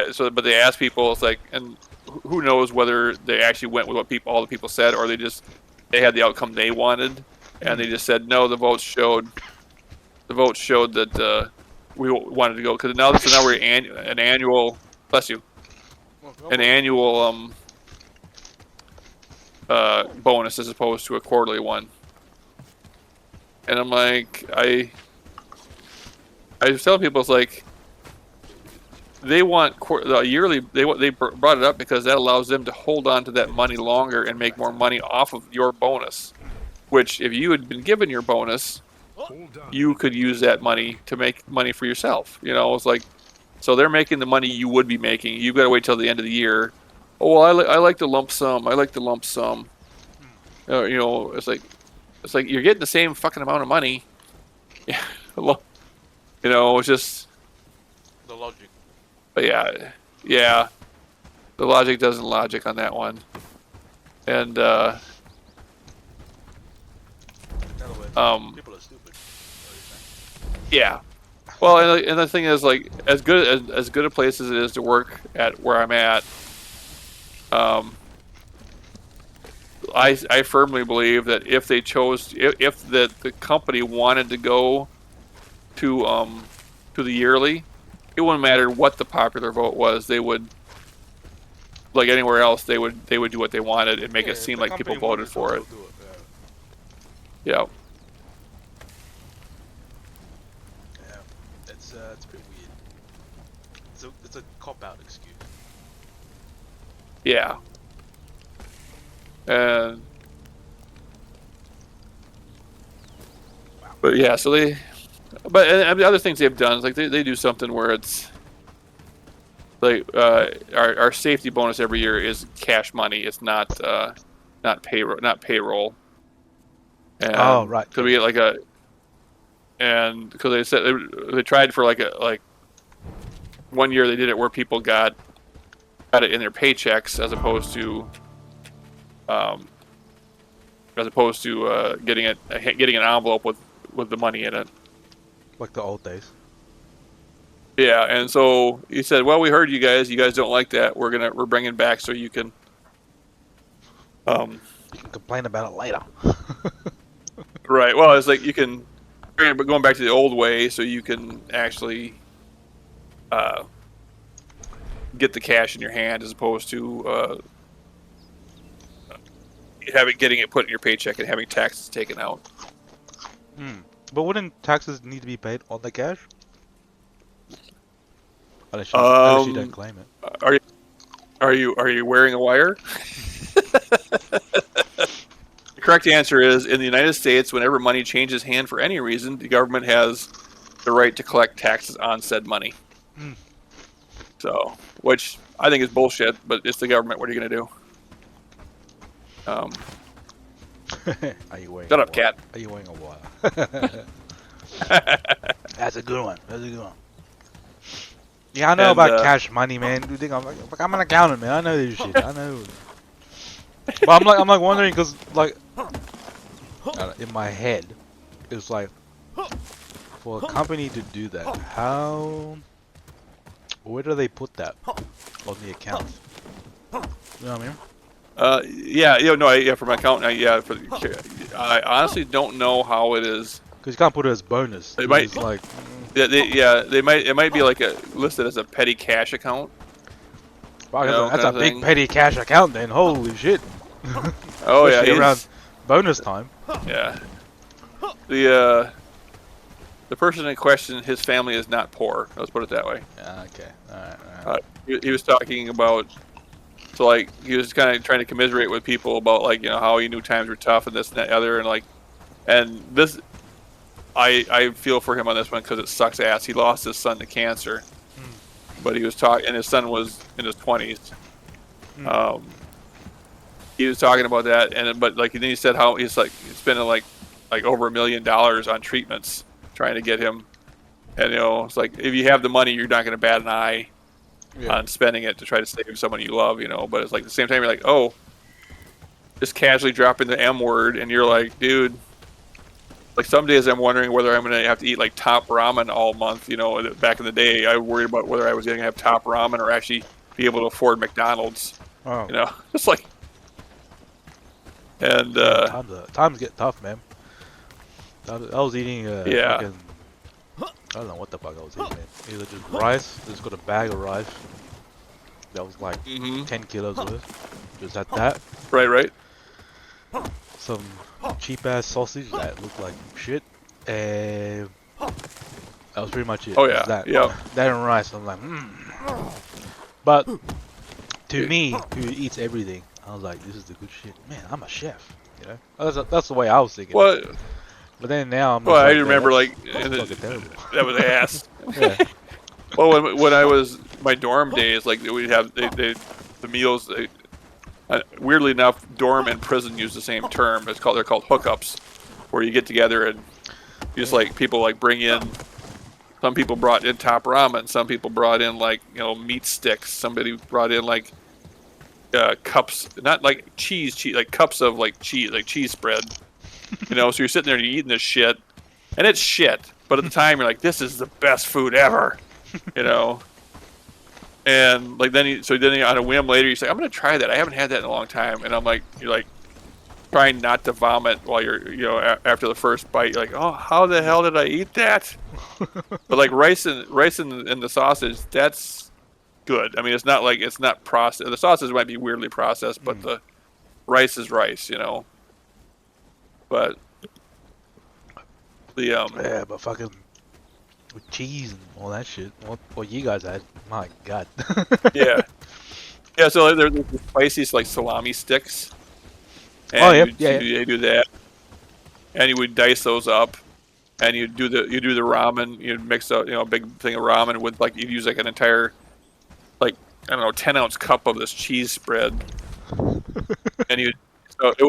ask people, it's like, and who knows whether they actually went with what all the people said, or they had the outcome they wanted, and they just said no. The votes showed that we wanted to go, because now we're an annual. Bless you. an annual bonus as opposed to a quarterly one. And I'm like, I was telling people, it's like they want the yearly. They brought it up because that allows them to hold on to that money longer and make more money off of your bonus. Which, if you had been given your bonus, you could use that money to make money for yourself. You know, it's like, so they're making the money you would be making. You've got to wait till the end of the year. Oh, well, I like the lump sum. I like the lump sum. You know, it's like you're getting the same fucking amount of money. Yeah, you know, it's just The logic. But yeah, the logic doesn't logic on that one. And People are stupid. yeah. Well, and the thing is, like, as good a place as it is to work at where I'm at, I firmly believe that if they chose, if the company wanted to go to the yearly, it wouldn't matter what the popular vote was. They would, like anywhere else, they would do what they wanted and make it seem like people voted for it. Yeah. It's pretty weird. It's a cop out excuse. Yeah. And but yeah, so and the other things they've done is like they do something where it's like our safety bonus every year is cash money. It's not payroll. And Oh, right. So we get like and because they said they tried for like 1 year they did it where people got it in their paychecks as opposed to getting an envelope with the money in it. Like the old days. Yeah, and so he said, "Well, we heard you guys. You guys don't like that. We're bringing back so you can." You can complain about it later. Right. Well, it's like you can, but going back to the old way, so you can actually get the cash in your hand as opposed to getting it put in your paycheck and having taxes taken out. But wouldn't taxes need to be paid on the cash? Unless you don't claim it. Are you wearing a wire? The correct answer is, in the United States, whenever money changes hand for any reason, the government has the right to collect taxes on said money. So, which I think is bullshit, but it's the government. What are you going to do? Are you wearing? Shut up, cat. Are you wearing a wire? That's a good one. Yeah, I know about cash money, man. You think I'm an accountant, man. I know this shit. I know. But I'm like wondering, cause like in my head, it's like for a company to do that, where do they put that on the account? You know what I mean? Yeah, for my accountant, I honestly don't know how it is. Cause you can't put it as bonus. It might, it's like, it might be like listed as a petty cash account. wow, that's a big petty cash account then. Holy shit. Oh yeah, around bonus time. Yeah. The person in question, his family is not poor. Let's put it that way. Okay. All right. He was talking about, so like he was kind of trying to commiserate with people about like how he knew times were tough and this and that other and this. I feel for him on this one because it sucks ass. He lost his son to cancer, but he was talking, and his son was in his 20s. He was talking about that, but then he said how he's like spending like over $1 million on treatments trying to get him, and it's like if you have the money, you're not going to bat an eye on spending it to try to save someone you love, But it's like at the same time, you're like, oh, just casually dropping the M word, and you're like, dude. Like some days I'm wondering whether I'm going to have to eat like top ramen all month. Back in the day, I worried about whether I was going to have top ramen or actually be able to afford McDonald's. Oh. It's like, and times get tough, man. I was eating fucking, I don't know what the fuck I was eating, man. Either just rice, just got a bag of rice, that was like Mm-hmm. 10 kilos worth. Just had that. Right. Some cheap ass sausage that looked like shit, and that was pretty much it. Oh It was yeah. that. Yep. That and rice. I'm like, But to Yeah. me, who eats everything, I was like, this is the good shit. Man, I'm a chef. You know, that's the way I was thinking. Well, But then now I'm well, just I like, man, remember that's, like that's fucking terrible. that was ass. Yeah. Well, when I was my dorm days, like we'd have the meals. Weirdly enough, dorm and prison use the same term. They're called hookups, where you get together and you just like people like bring in. Some people brought in top ramen. Some people brought in like meat sticks. Somebody brought in like cups, not like cheese, like cups of like cheese spread. So you're sitting there and you're eating this shit, and it's shit. But at the time, you're like, this is the best food ever, And like then on a whim later, you say, I'm gonna try that. I haven't had that in a long time, and I'm like, you're like trying not to vomit while you're after the first bite. You're like, oh, how the hell did I eat that? But like rice and the sausage, that's good. I mean, it's not processed. The sausage might be weirdly processed, but the rice is rice, But the Yeah, but fucking with cheese and all that shit. What you guys had? My God. yeah. So there's the spicy like salami sticks. And Oh, yep, yeah. they do that, and you would dice those up, and you do the ramen. You'd mix a big thing of ramen with like you'd use like an entire 10-ounce cup of this cheese spread, and so it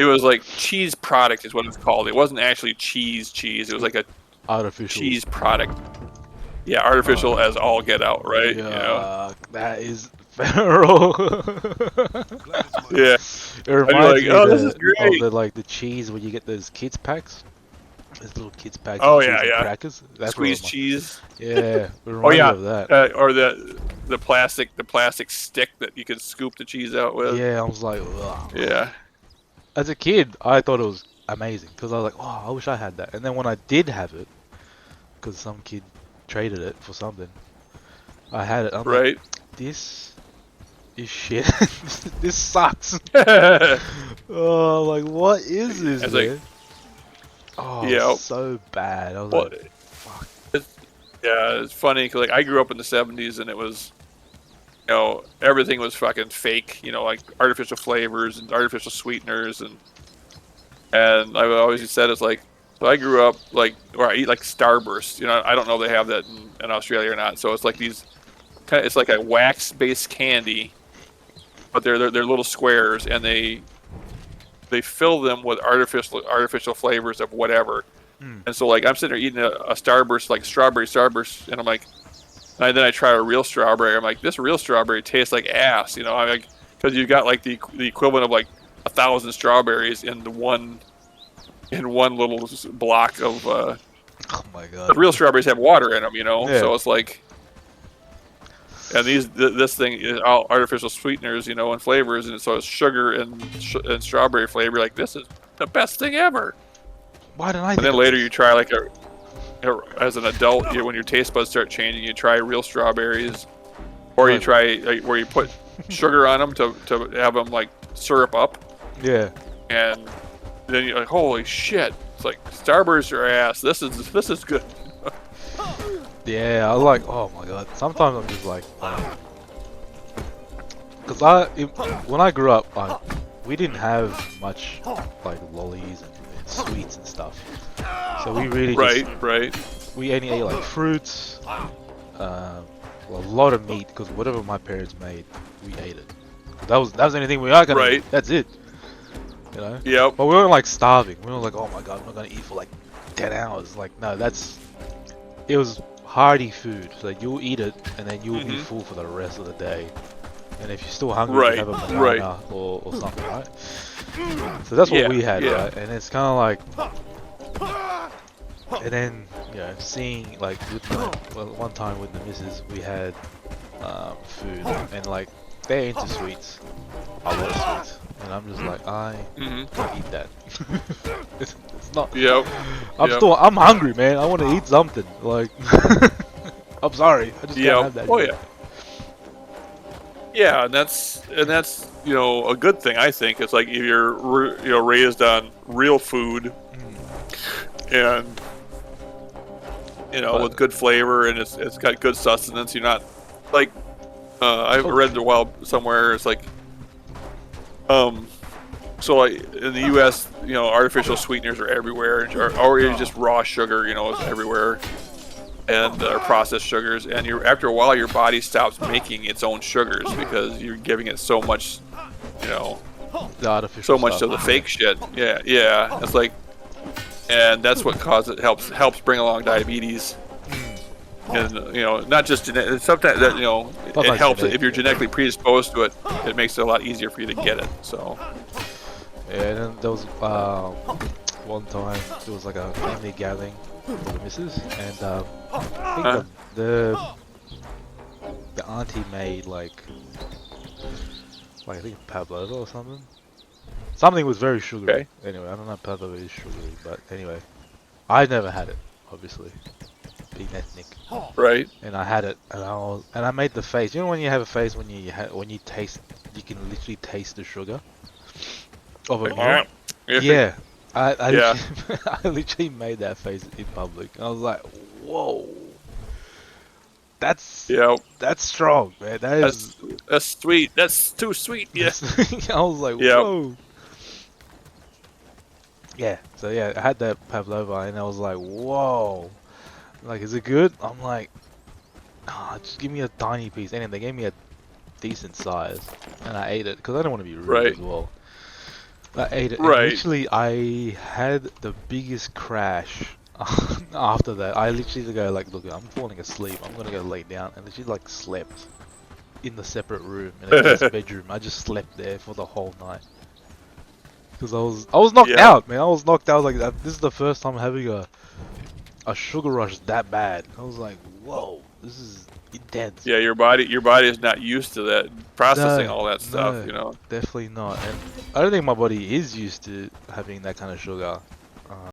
was like cheese product is what it's called. It wasn't actually cheese. It was like a Artificial. cheese product. Yeah, artificial as all get out, right? Yeah, that is feral. Yeah. It reminds me oh, this is great. of the cheese when you get those kids packs. Those little kids packs Oh, of cheese yeah, and yeah. crackers. That's Squeezed cheese. Yeah, it Oh reminds yeah, me of that. or the plastic stick that you could scoop the cheese out with. Yeah, I was like, ugh. Yeah. As a kid, I thought it was amazing because I was like, oh, I wish I had that. And then when I did have it, because some kid traded it for something, I had it. I'm Right. like, this is shit. This sucks. Yeah. Oh, like what is this, It's man? like- Oh, Yeah. so bad. I was Well, like, fuck. it's funny because like I grew up in the '70s and it was, everything was fucking fake. Like artificial flavors and artificial sweeteners and I always said it's like. So I grew up where I eat like Starburst. I don't know if they have that in Australia or not. So it's like it's like a wax-based candy, but they're little squares, and they fill them with artificial flavors of whatever. And so like I'm sitting there eating a Starburst, like strawberry Starburst, and I'm like, and then I try a real strawberry. I'm like, this real strawberry tastes like ass. I'm like, because you've got like the equivalent of like 1,000 strawberries in one little block of. Oh my god. The real strawberries have water in them, Yeah. So it's like. And this thing is all artificial sweeteners, and flavors, and so it's sugar and strawberry flavor. Like, this is the best thing ever. Why didn't I? And then later you try like as an adult, when your taste buds start changing, you try real strawberries, or you try where you put sugar on them to have them like syrup up. Yeah. And then you're like, holy shit! It's like Starbursts are ass. This is good. Yeah, I like. Oh my god. Sometimes I'm just like, because when I grew up, we didn't have much like lollies and sweets and stuff. So we really Right. we only ate like fruits, a lot of meat because whatever my parents made, we ate it. That was the only thing we are gonna eat. That's it. Yep. But we weren't like starving. We were like, oh my god, we're not gonna eat for like 10 hours. Like no, it was hearty food. So you'll eat it and then you'll be full for the rest of the day. And if you're still hungry, you have a banana or something, right? So that's what we had, right? And it's kind of like, and then seeing like one time with the missus, we had food and like they're into sweets, a lot of sweets, and I'm just like I can't eat that. it's not. Yep. I'm hungry, man. I want to eat something. Like I'm sorry, I just can't have that. Oh yeah. Yeah, and that's you know a good thing. I think it's like if you're you know raised on real food and you know with But good flavor and it's got good sustenance. You're not like I oh, read a while somewhere. It's like so like in the U.S. you know artificial sweeteners are everywhere, or it's just raw sugar. You know is everywhere. And processed sugars, and after a while your body stops making its own sugars because you're giving it so much, you know, the artificial so much stuff. of the fake shit. Yeah, yeah. It's like, and that's what causes helps bring along diabetes, and you know, not just genetic. Sometimes that you know, Not it like helps genetic, if you're yeah. genetically predisposed to it. It makes it a lot easier for you to get it. So, Yeah, and then there was one time there was like a family gathering for the missus, and I think the auntie made like I think pavlova or something. Something was very sugary. okay, Anyway, I don't know if pavlova is sugary, but anyway, I never had it, obviously, being ethnic, right? and I had it, and I made the face. You know when you have a face when you taste, you can literally taste the sugar of a meal. Like, Yeah, I yeah, literally, I literally made that face in public. I was like, whoa, that's yeah. that's strong, man. That is, That's sweet. That's too sweet. Yeah, that's, I was like, yeah. whoa. Yeah, so yeah, I had that pavlova, and I was like, whoa. Like, is it good? I'm like, ah, just give me a tiny piece. And then they gave me a decent size, and I ate it because I don't want to be rude Right, as well. I ate it, and right. literally, I had the biggest crash after that. I literally go like, look, I'm falling asleep. I'm gonna go lay down, and literally like slept in the separate room in a guest bedroom. I just slept there for the whole night because I was knocked Yeah. out, man. I was knocked out like that. This is the first time having a sugar rush that bad. I was like, whoa, this is intense. Yeah, your body is not used to that processing No, all that stuff, no, you know. definitely not. And I don't think my body is used to having that kind of sugar.